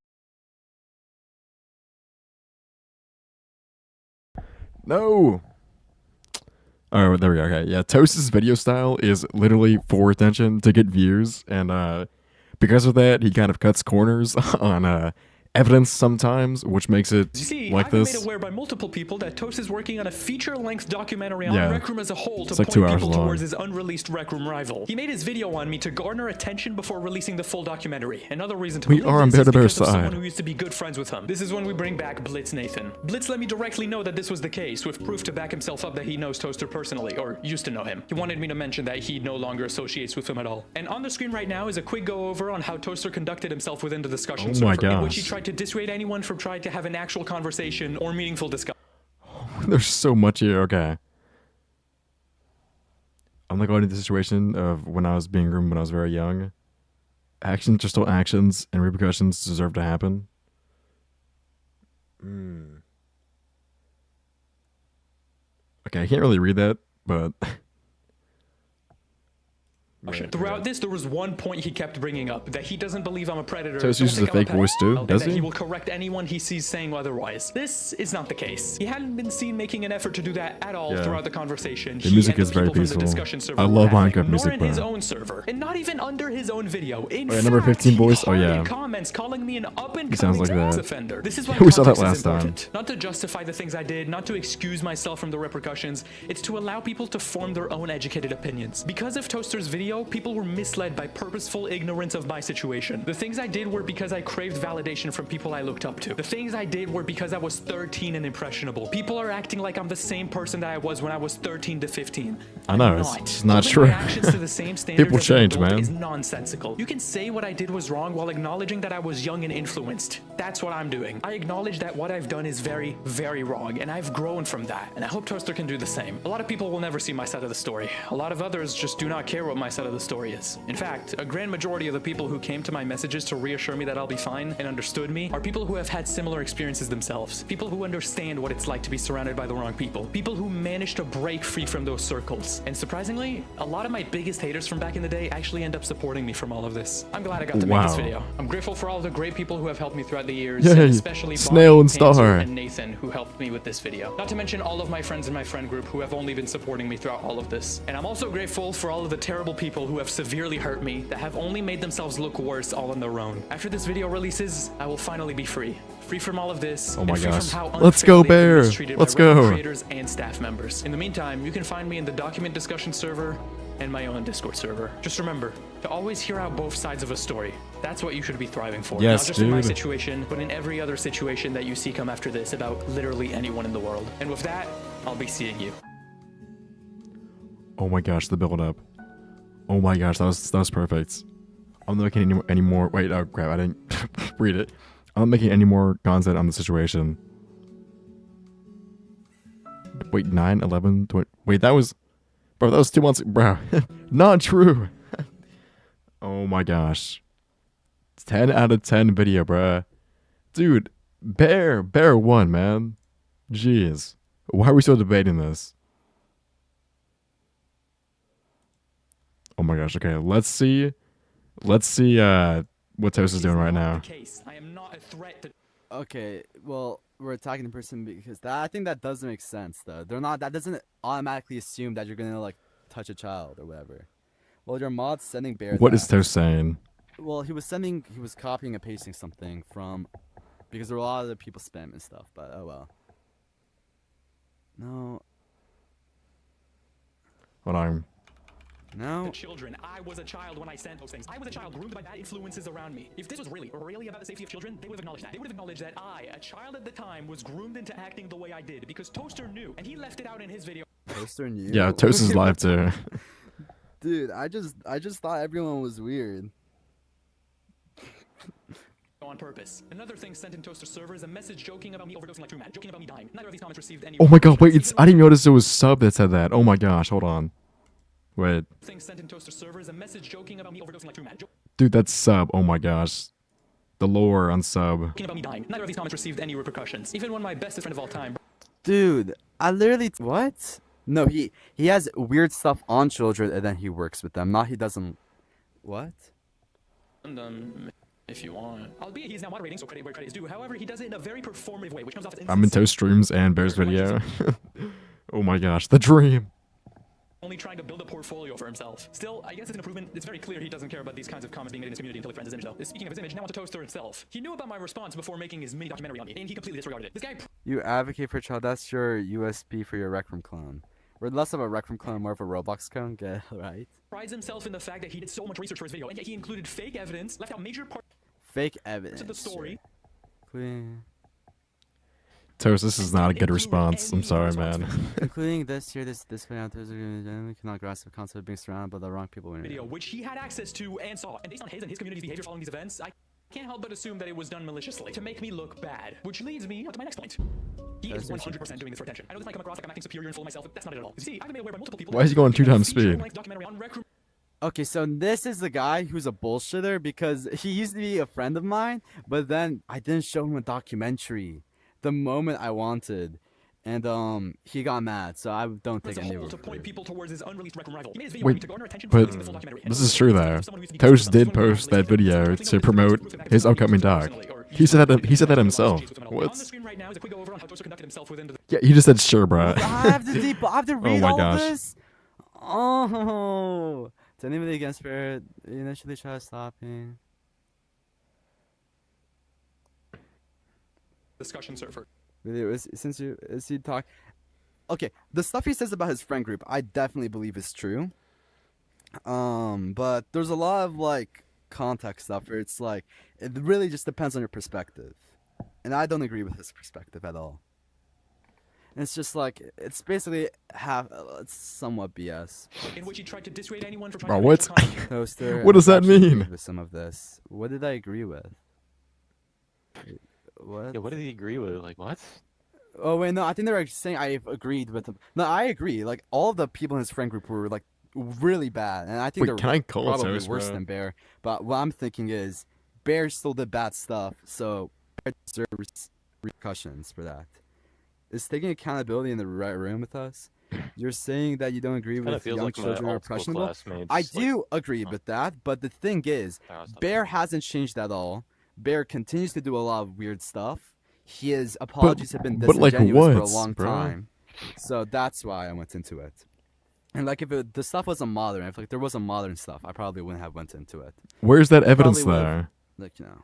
No. Oh, there we go. Okay, yeah. Toast's video style is literally for attention to get views, and because of that, he kind of cuts corners on evidence sometimes, which makes it You see, like I've been this. made aware by multiple people that Toast is working on a feature-length documentary on Yeah. Rec Room as a whole to It's like point 2 hours people long. towards his unreleased Rec Room rival. He made his video on me to garner attention before releasing the full documentary. Another reason to We believe are on this is Bear to Bear because of someone side. who used to be good friends with him. This is when we bring back Blitz Nathan. Blitz let me directly know that this was the case, with proof to back himself up that he knows Toaster personally, or used to know him. He wanted me to mention that he no longer associates with him at all. And on the screen right now is a quick go-over on how Toaster conducted himself within the discussion Oh my server, in which he gosh. tried to dissuade anyone from trying to have an actual conversation or meaningful discussion. There's so much here. Okay. I'm like going into the situation of when I was being groomed when I was very young. Actions are still actions, and repercussions deserve to happen. Okay, I can't really read that, but Throughout this, there was one point he kept bringing up, that he doesn't believe I'm a predator. Toast don't uses think a I'm fake voice too, and does that he? he will correct anyone he sees saying otherwise. This is not the case. He hadn't been seen making an effort to do that at all Yeah. throughout the conversation. The He music and is very people from peaceful. The discussion server I were love having, Minecraft nor music, in his bro. own server, and not even under his own video. In Wait, number fact, 15 he voice? Oh, hearted yeah. comments calling me an up-and-coming He sounds like sex that. offender. This is why We saw that context is last time. important. Not to justify the things I did, not to excuse myself from the repercussions. It's to allow people to form their own educated opinions. Because of Toaster's video, video, people were misled by purposeful ignorance of my situation. The things I did were because I craved validation from people I looked up to. The things I did were because I was 13 and impressionable. People are acting like I'm the same person that I was when I was 13 to 15. I know, I'm it's not Holding true. my actions to the same standards People as an change, adult man. is nonsensical. You can say what I did was wrong while acknowledging that I was young and influenced. That's what I'm doing. I acknowledge that what I've done is very, very wrong, and I've grown from that. And I hope Toaster can do the same. A lot of people will never see my side of the story. A lot of others just do not care what my side of the story is. In fact, a grand majority of the people who came to my messages to reassure me that I'll be fine and understood me are people who have had similar experiences themselves. People who understand what it's like to be surrounded by the wrong people. People who managed to break free from those circles. And surprisingly, a lot of my biggest haters from back in the day actually end up supporting me from all of this. I'm glad I got to make this Wow. video. I'm grateful for all the great people who have helped me throughout the years, Yay, and especially Snail Bonnie, and Star. Panzer, and Nathan, who helped me with this video. Not to mention all of my friends in my friend group who have only been supporting me throughout all of this. And I'm also grateful for all of the terrible people who have severely hurt me, that have only made themselves look worse all on their own. After this video releases, I will finally be free. Free from all of this. Oh my and free gosh. From how Let's go, unfairly I've been Bear. mistreated Let's by Reddit go. creators and staff members. In the meantime, you can find me in the document discussion server and my own Discord server. Just remember to always hear out both sides of a story. That's what you should be thriving for. Yes, Not just in my dude. situation, but in every other situation that you see come after this about literally anyone in the world. And with that, I'll be seeing you. Oh my gosh, the build up. Oh my gosh, that was perfect. I'm not making any more. Wait, oh crap, I didn't read it. I'm not making any more content on the situation. Wait, 9, 11, 20. Wait, that was. Bro, that was 2 months. Bro, not true. Oh my gosh. 10 out of 10 video, bruh. Dude, Bear won, man. Jeez. Why are we still debating this? Oh my gosh, okay, let's see what Toast is doing right now. I am not a threat to Okay, well, we're attacking the person because I think that doesn't make sense though. That doesn't automatically assume that you're gonna like touch a child or whatever. Well, your mod's sending Bear. What that. is Toast saying? Well, he was copying and pasting something from, because there were a lot of the people spam and stuff. But oh well. No. Hold on. No. the children. I was a child when I sent those things. I was a child groomed by bad influences around me. If this was really about the safety of children, they would have acknowledged that. They would have acknowledged that I, a child at the time, was groomed into acting the way I did because Toaster knew, and he left it out in his video. Toaster knew. Yeah, Toast is live too. Dude, I just thought everyone was weird. On purpose. Another thing sent in Toaster server is a message joking about me overdosing like True Man, joking about me dying. Neither of these comments received any. Oh my god, wait, I didn't notice it was Sub that said that. Oh my gosh, hold on. Wait. Thing sent in Toaster server is a message joking about me overdosing like True Man, Dude, that's Sub. Oh my gosh. The lore on Sub. joking about me dying. Neither of these comments received any repercussions. Even one of my bestest friend of all time. Dude, I literally what? No, he has weird stuff on children and then he works with them. Not he doesn't. What? And if you want. Albeit he's now moderating, so credit where credit is due. However, he does it in a very performative way, which comes off as I'm in Toast streams and Bear's video. Oh my gosh, the dream. only trying to build a portfolio for himself. Still, I guess it's an improvement. It's very clear he doesn't care about these kinds of comments being made in his community until he friends his image, though. Speaking of his image, now onto Toaster himself. He knew about my response before making his mini documentary on me, and he completely disregarded it. This guy You advocate for a child. That's your USP for your Rec Room clone. We're less of a Rec Room clone, more of a Roblox clone. Get it right? prides himself in the fact that he did so much research for his video, and yet he included fake evidence, left out major parts Fake evidence. of the story. Including, Toast, this is not a good response. I'm sorry, man. including this here, this out there, we cannot grasp the concept of being surrounded by the wrong people. Video, which he had access to and saw. And based on his and his community's behavior following these events, I can't help but assume that it was done maliciously to make me look bad. Which leads me to my next point. He is 100% doing this for attention. I know this might come across like I'm acting superior and full of myself, but that's not it at all. You see, I've been made aware by multiple people. Why is he going 2 times speed? Okay, so this is the guy who's a bullshitter because he used to be a friend of mine, but then I didn't show him a documentary the moment I wanted, and he got mad. So I don't take any of to point it. people towards his unreleased Rec Room rival. He made his video Wait, to garner attention for but releasing the full documentary. this is true though. Toast did post that video to promote his upcoming doc. He said that himself. What? On the screen right now is a quick go over on how Toaster conducted himself within the Yeah, he just said sure, bruh. I have to read my all gosh. this. Oh, to anybody against Spirit, initially try stopping. discussion server. Really, is he talk? Okay, the stuff he says about his friend group, I definitely believe is true. But there's a lot of like context stuff where it's like it really just depends on your perspective, and I don't agree with his perspective at all. And it's just like it's basically it's somewhat BS. In which he tried to dissuade anyone from Bro, what? Toaster. What does that actually mean? agreed with some of this. What did I agree with? What? Yeah, what did he agree with? Like what? Oh wait, no, I think they're saying I agreed with him. No, I agree. Like all of the people in his friend group were like really bad, and I think Wait, they're can I call it probably toast, worse bro? than Bear. But what I'm thinking is, Bear still did bad stuff, so Bear deserves repercussions for that. Is taking accountability in the right room with us? You're saying that you don't agree Kinda with feels young like my children are old school impressionable. classmates, I like- do agree with that, but the thing is, Bear hasn't changed at all. Bear continues to do a lot of weird stuff. His apologies have been but like disingenuous for a what, long bro? time. So that's why I went into it. And like if the stuff wasn't modern, if like there wasn't modern stuff, I probably wouldn't have went into it. Where's that I evidence probably would've, there? Like, you know,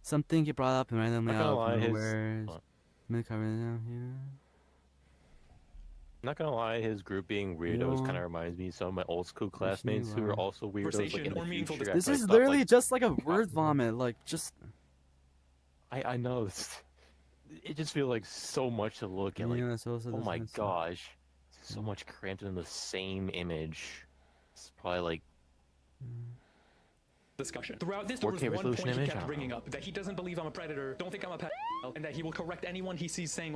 something he brought up and randomly Not gonna out lie, of his- nowhere. what? Not gonna lie, his group being weirdos Yeah. kind of reminds me of some of my old school classmates who are also weirdos. Like in the or meaningful future, This after I is stopped, literally like, just like a word vomit. Like just I know. It just feels like so much to look at. Like, Yeah, so oh my this- gosh, so much cramped in the same image. It's probably like discussion. Throughout this, there was 4K one resolution point he image. kept I don't bringing know. up, that he doesn't believe I'm a predator, don't think I'm a pedophile, and that he will correct anyone he sees saying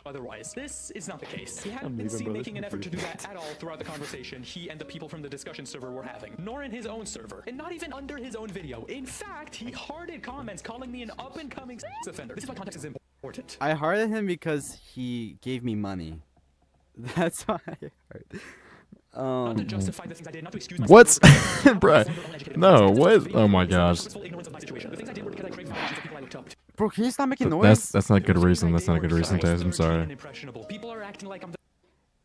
otherwise. This is not the case. He hadn't been seen making an effort to do that at all throughout the conversation he and the people from the discussion server were having, nor in his own server, and not even under his own video. In fact, he hearted comments calling me an up-and-coming sex offender. This is why context is important. I hearted him because he gave me money. That's why I heard. Not to justify the things I did, not to excuse myself. What? for the Bruh. No, what? Oh my gosh. purposeful ignorance of my situation. The things I did were because I craved validations of people I looked up to. Bro, can you stop making noise? That's not a good reason. That's not a good reason, Taz. I'm sorry. Impressionable. People are acting like I'm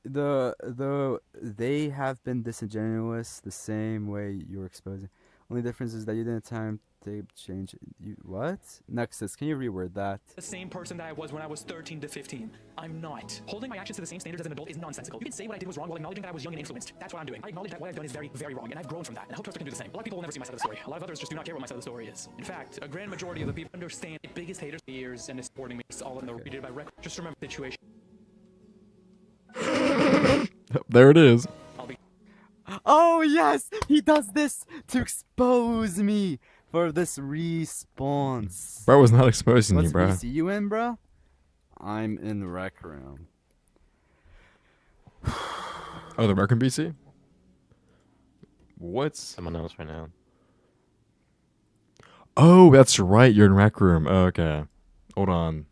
They have been disingenuous the same way you're exposing. Only difference is that you didn't time to change. You what? Nexus, can you reword that? the same person that I was when I was 13 to 15. I'm not. Holding my actions to the same standards as an adult is nonsensical. You can say what I did was wrong while acknowledging that I was young and influenced. That's what I'm doing. I acknowledge that what I've done is very, very wrong, and I've grown from that. And I hope Toaster can do the same. A lot of people will never see my side of the story. A lot of others just do not care what my side of the story is. In fact, a grand majority of the people understand the biggest haters for years and is supporting me. It's all of them are repeated by record. Just remember the situation. There it is. Oh yes, he does this to expose me for this response. Bro was not exposing What's you, bro. VC you in, bro? I'm in the rec room. Oh, the American BC? What's someone else right now. Oh, that's right. You're in Rec Room. Oh, okay. Hold on.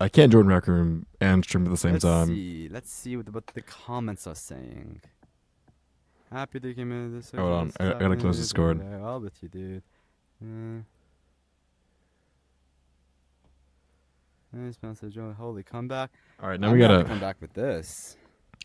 I can't join Rec Room and stream at the same time. Let's see what the comments are saying. Happy to give me this. Hold on, I gotta close Discord. I'll with you, dude. Holy comeback! All right, now I'm we gonna have gotta to come back with this.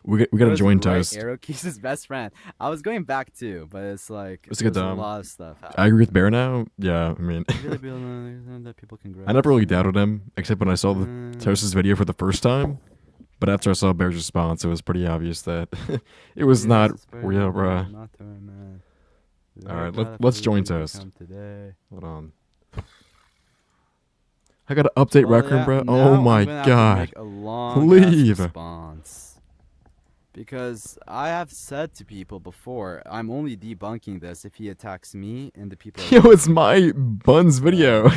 We gotta Was join right Toast. Arrow keys his best friend. I was going back too, but it's like Let's get there's a down. lot of stuff. I agree with Bear now. Yeah, I mean, Really building that people can grow. I never really doubted him, except when I saw the Toast's video for the first time. But after I saw Bear's response, it was pretty obvious that it was not real, bruh. All right, let's join Toast. Hold on. I gotta update Rec Room, bro. Oh my god. Leave. Response. Because I have said to people before, I'm only debunking this if he attacks me and the people. Yo, it's my Buns video.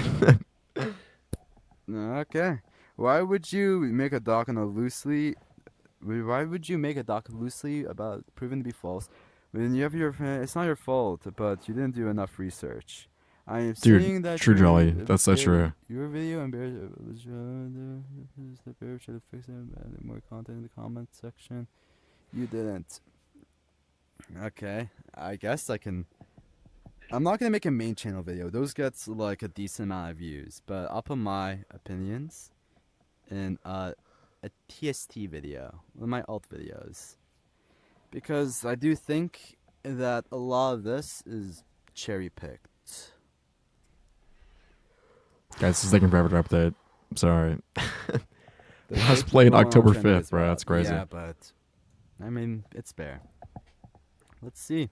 Okay. Why would you make a doc on a loosely? Why would you make a doc loosely about proven to be false when you have your? It's not your fault, but you didn't do enough research. I am Dude, saying that true, your- Jolly. That's so Bear- true. Your video and Bear was the Bear should have fixed it. Added more content in the comment section. You didn't. Okay, I guess I can. I'm not gonna make a main channel video. Those gets like a decent amount of views, but I'll put my opinions in a TST video, one of my alt videos, because I do think that a lot of this is cherry picked. Guys, this is taking forever to update. I'm sorry. The I was first playing one I'm October trying to 5th, is bro. what- That's crazy. Yeah, but I mean, it's fair. Let's see.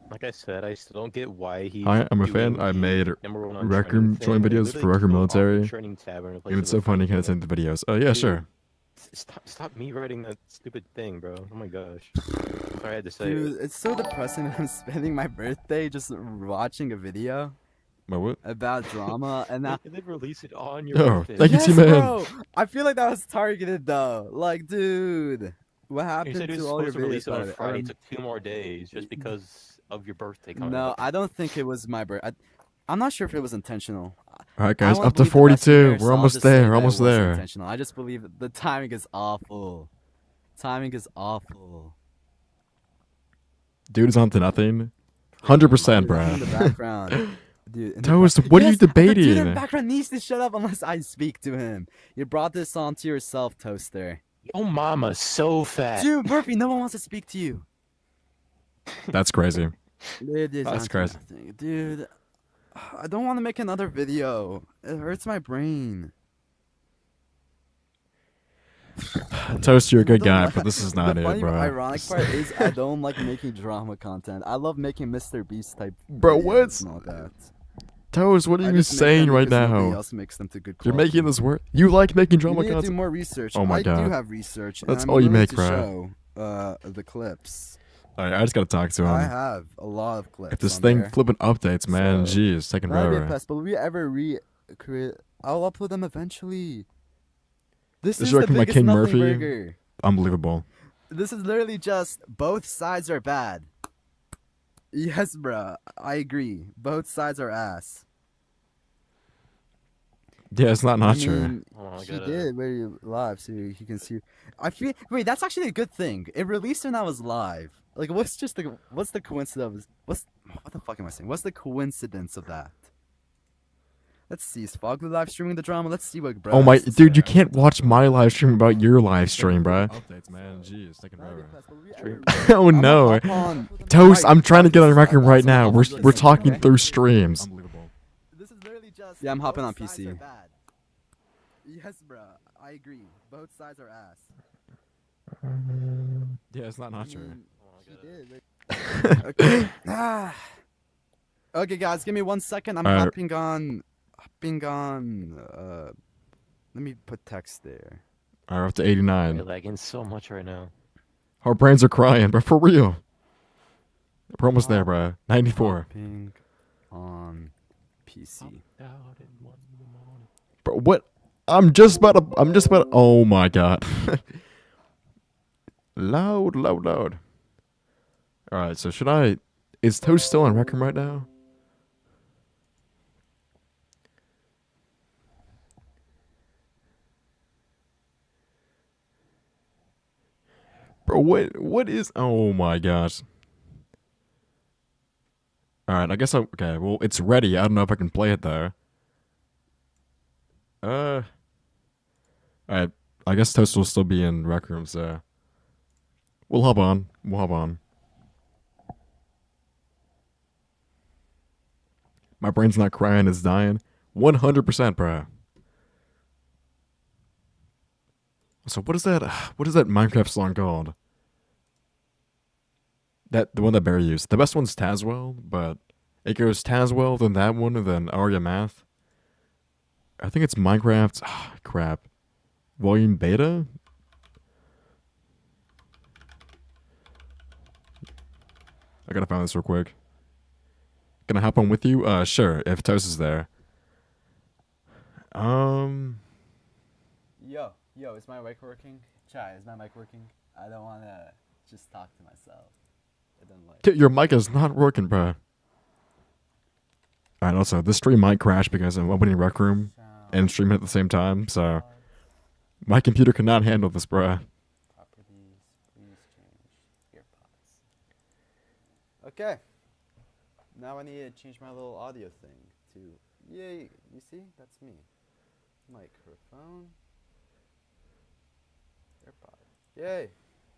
Like I said, I still don't get why he's. I am a fan. doing I the made #1 on Rec trending Room thing join when they videos literally for Rec Room killed off the Military. trending tab and replaced And it it's so with funny. Fun Can I Killer. send the videos? Oh yeah, sure. Stop me writing that stupid thing, bro. Oh my gosh. Sorry I had to say Dude, it. it's so depressing that I'm spending my birthday just watching a video My what? about drama, and now. They release it on your Oh, birthday. thank you, Yes, T-Man. bro. I feel like that was targeted though. Like, dude, what You happened said it was to all your supposed to release videos? it on about it? Friday. It took 2 more days just because of your birthday coming No, up. I don't think it was my birthday. I'm not sure if it was intentional. All right, I guys, wanna up to believe the best 42. here, so We're I'll almost just say there. that We're it almost was there. intentional. I just believe the timing is awful. Timing is awful. Dude is on to nothing. 100%, In bro. the background. Dude, in the Toast, what are you Yes, the dude in the debating? background needs to shut up unless I speak to him. You brought this onto yourself, Toaster. Oh, mama, so fat. Dude, Murphy, no one wants to speak to you. That's crazy. It is That's onto crazy. nothing. Dude, I don't want to make another video. It hurts my brain. Toast, you're a And I good don't guy, like- but this is not the it, funny, bro. ironic part is I don't like making drama content. I love making Mr. Beast type. Bro, videos what? and all that. Toast, what are I you just make them saying right because nobody now? else makes them to good You're quality. making this work. You like making You drama need to do content? more research. Oh my I god. do have research. That's and all I'm you willing make, to bro. show the clips. Alright, I just gotta talk to I him. have a lot of clips. If this on thing there. flipping updates, man, So, jeez, taking Not be forever. impressed, but will we ever recreate? I'll upload them eventually. This This is is the from my biggest King nothing Murphy. burger. Unbelievable. This is literally just both sides are bad. Yes, bruh. I agree. Both sides are ass. Yeah, it's not I true. mean, Oh, I he gotta- did very live, so you can see. I feel. Wait, that's actually a good thing. It released when I was live. Like, what's the coincidence? What the fuck am I saying? What's the coincidence of that? Let's see. Is Foglu live streaming the drama? Let's see what. Bro Oh my, has to dude, you say. can't watch my live stream about your live stream, bro. Updates, man, jeez, taking forever. Oh no, Toast, I'm trying to get on record right now. We're talking through streams. This is literally just. Yeah, I'm hopping on PC. Yes, bruh. I agree. Both sides are ass. Yeah, it's not true. Okay. Okay, guys, give me 1 second. I'm Alright. hopping on. Let me put text there. Alright, up to You're 89. lagging so much right now. Our brains are crying, but for real. We're almost there, bro. 94. Hopping on PC. Bro, what? I'm just about to, oh my god. Loud. Alright, so is Toast still on record right now? Bro, what is, oh my gosh. Alright, I guess okay, well, it's ready. I don't know if I can play it though. Alright, I guess Toast will still be in Rec Room, so we'll hop on. My brain's not crying, it's dying. 100%, bro. So what is that Minecraft song called? The one that Barry used. The best one's Tazwell, but it goes Tazwell, then that one, and then Aria Math. I think it's Minecraft. Crap. Volume Beta? I gotta find this real quick. Can I hop on with you? Sure, if Toast is there. Yo, is my mic working? Chai, is my mic working? I don't want to just talk to myself. I don't like. Your mic is not working, bro. Alright, also, this stream might crash because I'm opening Rec Room and streaming at the same time, so my computer cannot handle this, bro. Properties, please change earpods. Okay. Now I need to change my little audio thing to. Yay! You see? That's me. Microphone. AirPod. Yay!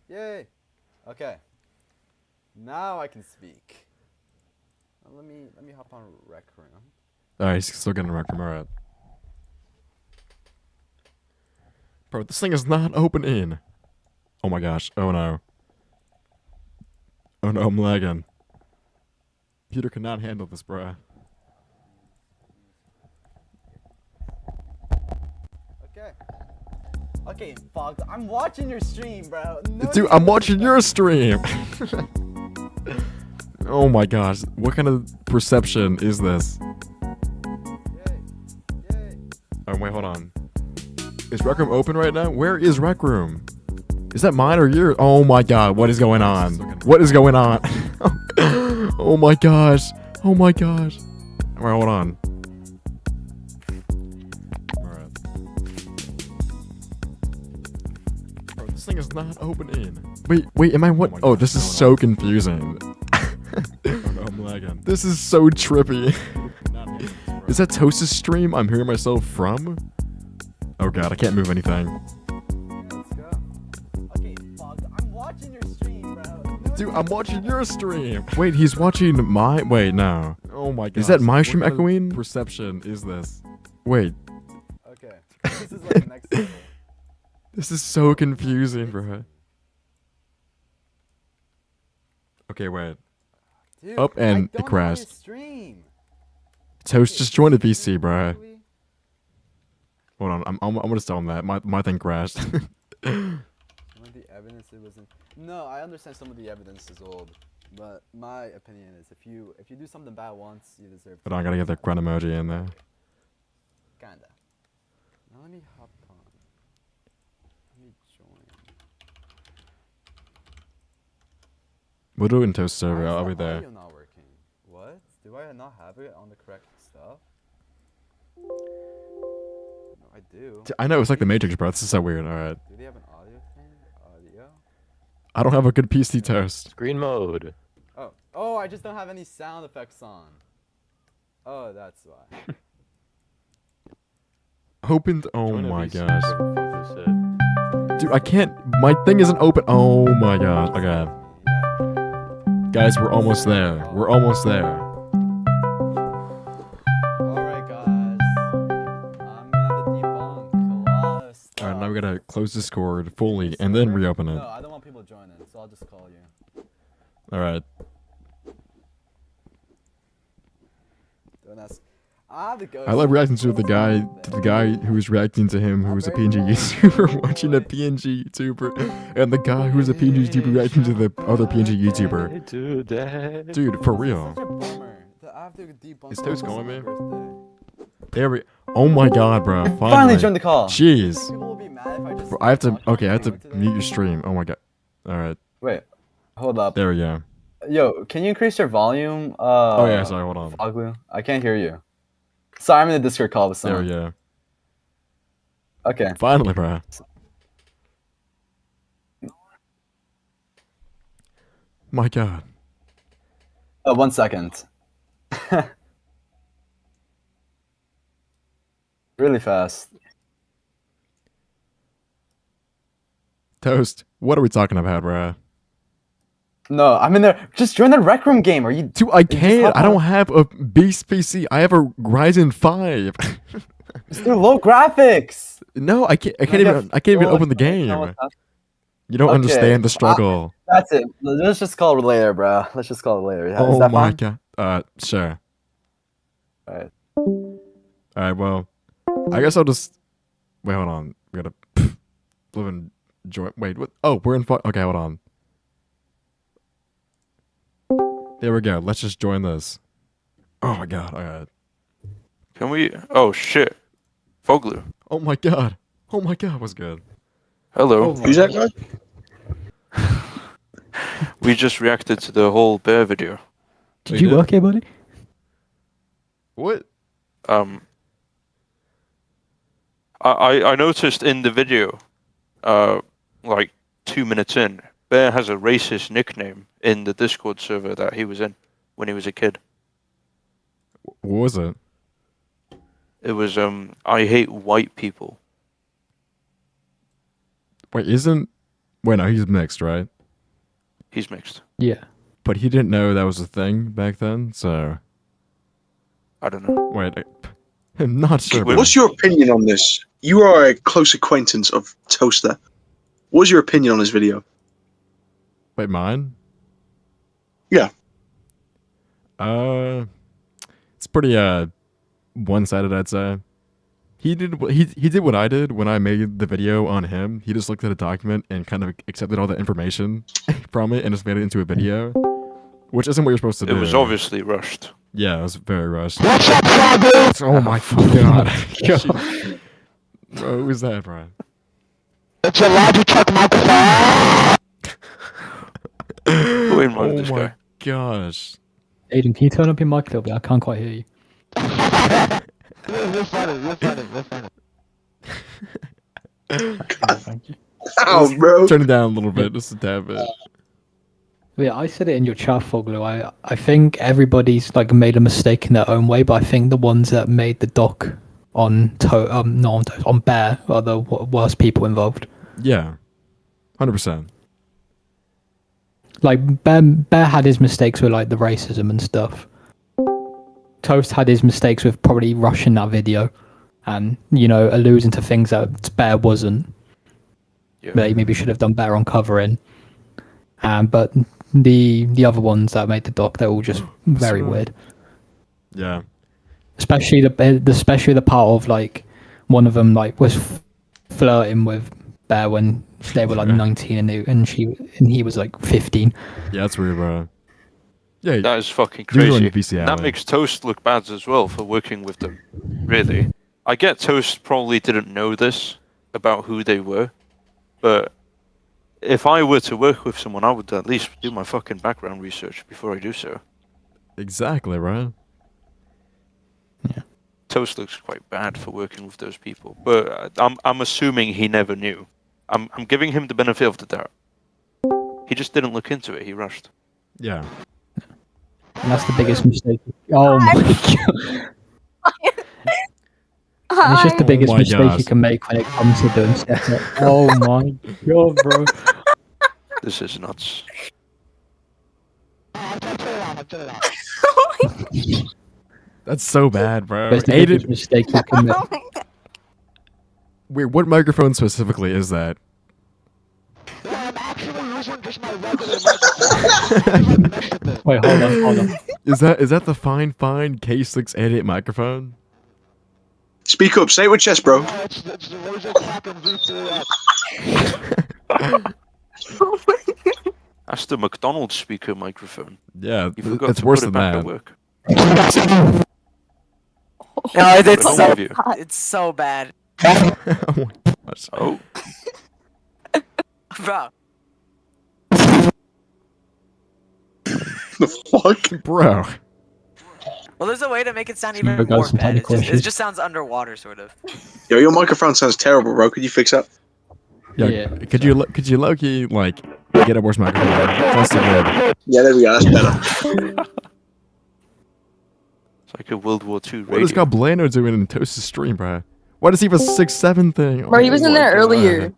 Yay! Okay. Now I can speak. Let me hop on Rec Room. Alright, he's still getting Rec Room, alright. Bro, this thing is not opening. Oh my gosh. Oh no. Oh no, I'm lagging. Peter cannot handle this, bruh. Okay. Okay, Fox, I'm watching your stream, bro. No Dude, need I'm to watching your stream. Oh my gosh. What kind of perception is this? Oh, wait, hold on. Is Rec Room open right now? Where is Rec Room? Is that mine or yours? Oh my god, what is going on? What is going on? Oh my gosh. Oh my gosh. Alright, hold on. Alright. Bro, this thing is not opening. Wait, am I what? Oh, this is so confusing. I'm lagging. This is so trippy. Is that Toast's stream I'm hearing myself from? Oh god, I can't move anything. Dude, I'm watching your stream. Wait, he's watching my. Wait, no. Oh my god. Is that my stream echoing? Perception is this? Wait. Okay. This is like next level. This is so confusing, bro. Okay, wait. Dude, Up and I it don't crashed. Have your stream. Toast, just join the PC, bro. Hold on, I'm gonna tell him that my thing crashed. Some of the evidence it wasn't. No, I understand some of the evidence is old, but my opinion is if you do something bad once, you deserve. But I gotta get the grunt emoji in there. Kinda. Now let me hop on. Let me join. We'll do it in Toast Why server. is I'll the be there. audio not working? What? Do I not have it on the correct stuff? No, I do. I know it's like the Matrix, bro. This is so weird. All right. Do they have an audio thing? Audio? I don't have a good PC, Toast. Screen mode. Oh, I just don't have any sound effects on. Oh, that's why. Opened. Oh Join a my VC gosh. server, Focus said. Dude, I can't. My thing isn't open. Oh my gosh. Okay. Guys, we're almost there. We're almost there. Alright, guys. I'm gonna debunk a lot of stuff. Alright, now we gotta close Discord fully and then reopen it. No, I don't want people joining, so I'll just call you. Alright. Don't ask. I have to go. I love reacting to the guy who was reacting to him who was a PNG YouTuber watching a PNG YouTuber and the guy who was a PNG YouTuber reacting to the other PNG YouTuber. Dude, for real. Is Toast calling me? There we. Oh my god, bro. Finally joined the call. Jeez. People will be mad if I just. Bro, I have to. Okay, I have to mute your stream. Oh my god. Alright. Wait, hold up. There we go. Yo, can you increase your volume? Oh yeah, sorry, hold on. Foglu? I can't hear you. Sorry, I'm in the Discord call with There someone. we go. Okay. Finally, bro. My god. 1 second. Really fast. Toast, what are we talking about, bro? No, I'm in there. Just join the Rec Room game. Are you? Dude, I can't. I don't have a beast PC. I have a Ryzen 5. Just do low graphics. No, I can't. I can't even open the game. You don't understand the struggle. That's it. Let's just call it later, bro. Let's just call it later. Is Oh that my fine? god. Sure. Alright. Alright, well, I guess I'll just wait. Hold on. We gotta live and join. Wait, what? Oh, we're in. Okay, hold on. There we go. Let's just join this. Oh my god. Alright. Can we? Oh shit. Foglu. Oh my god. Oh my god. What's good? Hello. Who's that guy? We just reacted to the whole bear video. Did you okay, buddy? What? I noticed in the video, like 2 minutes in, Bear has a racist nickname in the Discord server that he was in when he was a kid. What was it? It was I hate white people. Wait, isn't? Wait, no, he's mixed, right? He's mixed. Yeah. But he didn't know that was a thing back then, so. I don't know. Wait, I'm not sure. What's your opinion on this? You are a close acquaintance of Toaster. What was your opinion on this video? Wait, mine? Yeah. It's pretty one-sided, I'd say. He did what I did when I made the video on him. He just looked at a document and kind of accepted all the information from it and just made it into a video, which isn't what you're supposed to do. It was obviously rushed. Yeah, it was very rushed. Oh my god. Bro, who's that, bro? It's a Logitech microphone. Who invited this Oh my guy? gosh. Aiden, can you turn up your mic a little bit? I can't quite hear you. We're funny. Thank you. Ow, bro. Turn it down a little bit, just a tad bit. Yeah, I said it in your chat, Foglu. I think everybody's like made a mistake in their own way, but I think the ones that made the doc on on Bear are the worst people involved. Yeah, 100%. Like Bear had his mistakes with like the racism and stuff. Toast had his mistakes with probably rushing that video, and alluding to things that Bear wasn't. Yeah. They maybe should have done better on covering. But the other ones that made the doc, they're all just very weird. Yeah. Especially the part of like one of them like was flirting with Bear when they were like 19 and he was like 15. Yeah, that's weird, bro. Yeah, That is fucking You're going crazy. to BC That Alley. makes Toast look bad as well for working with them. Really. I get Toast probably didn't know this about who they were, but if I were to work with someone, I would at least do my fucking background research before I do so. Exactly, bro. Toast looks quite bad for working with those people, but I'm assuming he never knew. I'm giving him the benefit of the doubt. He just didn't look into it. He rushed. Yeah. And that's the biggest mistake. Oh my god. And it's just the biggest my mistake gosh. you can make when it comes to doing setup. Oh my god, bro. This is nuts. That's so bad, bro. That's the biggest Aiden, mistake you can make. wait, what microphone specifically is that? Wait, hold on. Is that the fine K688 microphone? Speak up. Say it with chest, bro. That's the McDonald's speaker microphone. Yeah, You forgot it's to worse put it than back that. at work. No, it's What's so wrong with you? it's so bad, Oh my gosh. Oh, bro. The fuck? Bro. Well, there's a way to make it sound Some even of the more guys some bad. technical It issues. just sounds underwater, sort of. Yo, your microphone sounds terrible, bro. Could you fix that? Yeah. Could you low-key like get a worse microphone? That's too good. Yeah, there we go. That's better. it's like a World War II What is radio. Goblano doing in Toast's stream, bro? Why does he have a 6-7 thing? Bro, he was in my there God. earlier.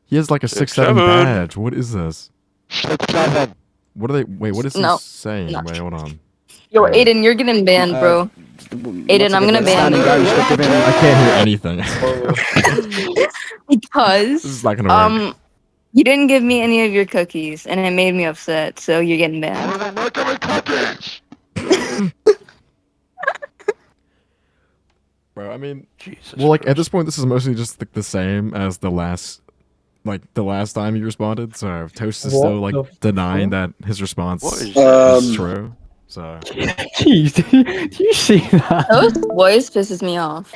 He has like a 6-7 6-7. badge. What is this? 6-7. What are they? Wait, what is No. he saying? No. Wait, hold on. Yo, Aiden, you're getting banned, bro. Aiden, I'm gonna ban you. I can't hear anything. Because This is not gonna work. you didn't give me any of your cookies, and it made me upset. So you're getting banned. Bro, I mean, Jesus well, like at Christ. this point, this is mostly just like the same as the last time he responded. So Toast is What still like the denying that his response What is is true. So Jeez, do you see that? Those voice pisses me off.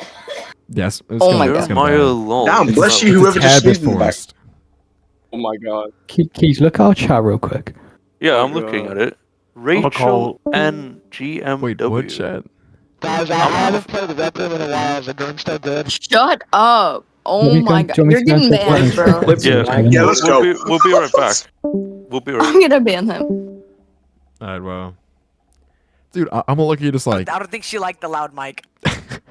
yes, it's Oh kinda- my it's God. kinda bad. Mile long. Damn, It's bless a- you, it's a whoever just tad bit sneezed in the back. forced. Oh my god. Keys, look at our chat real quick. Yeah, I'm Oh, looking God. at it. Rachel NGMW. Wait, what chat? Guys, I haven't played Red Dead in a while. The game's still good. Shut up. Oh Want me to my go- god, do you you're want me to getting go and banned, check bro. Yeah, Yeah, let's go. We'll be right back. We'll be right. I'm gonna ban him. Alright, well, dude, I'm gonna look at you just like I don't think she liked the loud mic.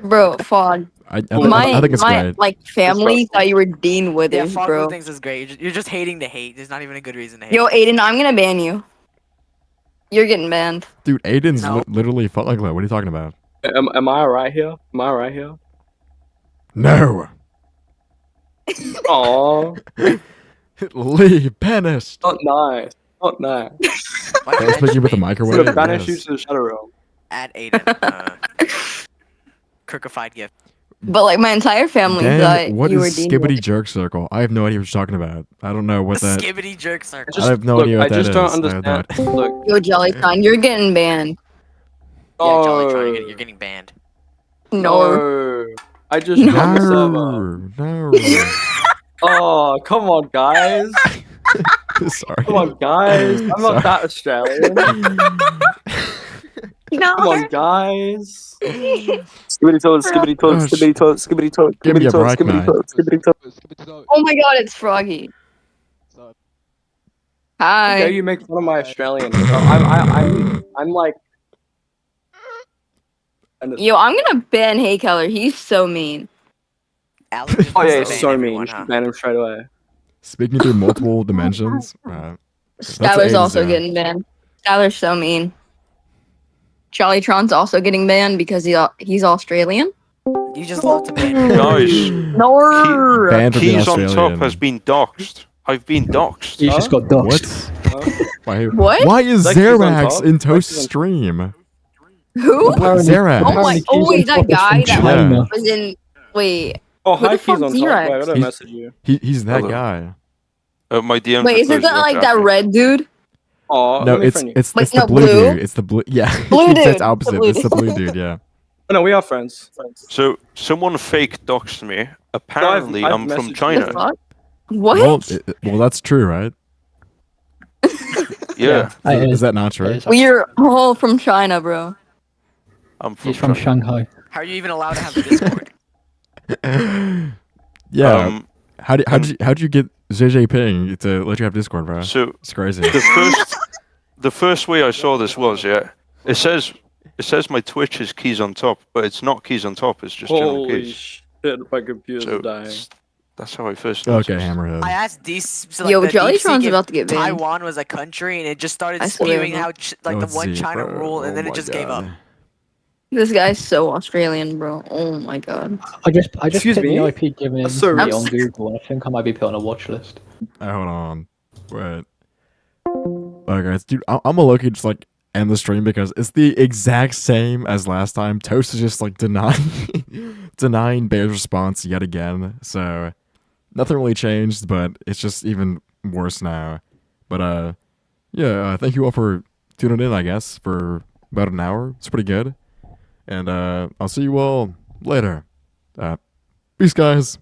Bro, Fog. I My think it's my great. like family thought you were Dean Withers, Yeah, bro. Foglu thinks it's great. You're just hating to hate. There's not even a good reason to hate. Yo, Aiden, I'm gonna ban you. You're getting banned. Dude, Aiden's No. literally felt like that. What are you talking about? Am I right here? Am I right here? No. Aww. Lee banished. Not nice. Not nice. I was speaking with the microwave. Should banish you Yes. to the shadow realm. Add Aiden. Kirkified gift. But like my entire family Dan, thought what you were is Dean. Skibbity Jerk Circle? I have no idea what you're talking about. I don't know what that. Skibbity jerk circle. I have no idea what I that just is. don't I have no understand. idea. Look. Yo, Jellytron, you're getting banned. Yeah, Jollytron, Oh. you're getting banned. No. I just joined the server. No. Oh, come on, guys. Sorry. Come on, guys. I'm Sorry. not that Australian. No. Come on, guys. Skibbity toilet, skibbity toilet, Gosh. skibbity toilet, skibbity toilet, Give me skibbity a toilet, break, skibbity mate. toilet, skibbity toilet. Oh my god, it's Froggy. How dare Hi. you make fun of my Australian? I'm like. Yo, I'm gonna ban Hey Keller. He's so mean. Oh yeah, he's so mean. You should ban him straight away. Speaking through multiple dimensions. That's what Skylar's Aiden's also doing. getting banned. Skylar's so mean. Jollytron's also getting banned because he's Australian. You just love to ban. Guys, No. Banned for being Keys on top Australian. has been doxed. I've been doxed. You just got doxed. What? Why? What? Why is Like he's on Xerax top? in Like Toast he's on- stream? Who? Xerax. Oh my! Oh wait, that guy that China. like, was in. Wait. Oh, Who hi, the keys fuck's on top. Wait, I Xerax? gotta He's- message you. He's that Hello. guy. My DM. Wait, is it that like that red dude? Oh, No, let me it's friend you. it's Wait, it's the no, blue blue? dude. It's the blue. Yeah, Blue dude. That's opposite. The blue It's the blue dude. dude. Yeah. Oh, no, we are friends. So someone fake doxed me. Apparently, I've I'm from messaged you. The China. fuck? What? Well, that's true, right? Yeah, Is that not true? We're all from China, bro. I'm He's from Shanghai. How are you even allowed to have the Discord? Yeah. How'd you get JJ Ping to let you have Discord, bro? So It's crazy. the first way I saw this was it says my Twitch is keys on top, but it's not keys on top. It's just general Holy keys. shit, my computer's So dying. that's how I first noticed. Okay, Hammerhead. I asked these. So, Yo, the Jellytron's DeepSeek if about to get banned. Taiwan was a country, and it just started I swear. spewing how like the Let's one see, China bro. rule, and Oh then it my just gave up. God. This guy's so Australian, bro. Oh my god. I just Excuse put me? the IP given That's so me rude. on Google. I think I might be put on a watch list. Hold on. Wait. Alright, guys, dude, I'm gonna look at just like end the stream because it's the exact same as last time. Toast is just like denying Bear's response yet again. So nothing really changed, but it's just even worse now. But yeah, thank you all for tuning in, I guess, for about an hour. It's pretty good. And I'll see you all later. Peace, guys.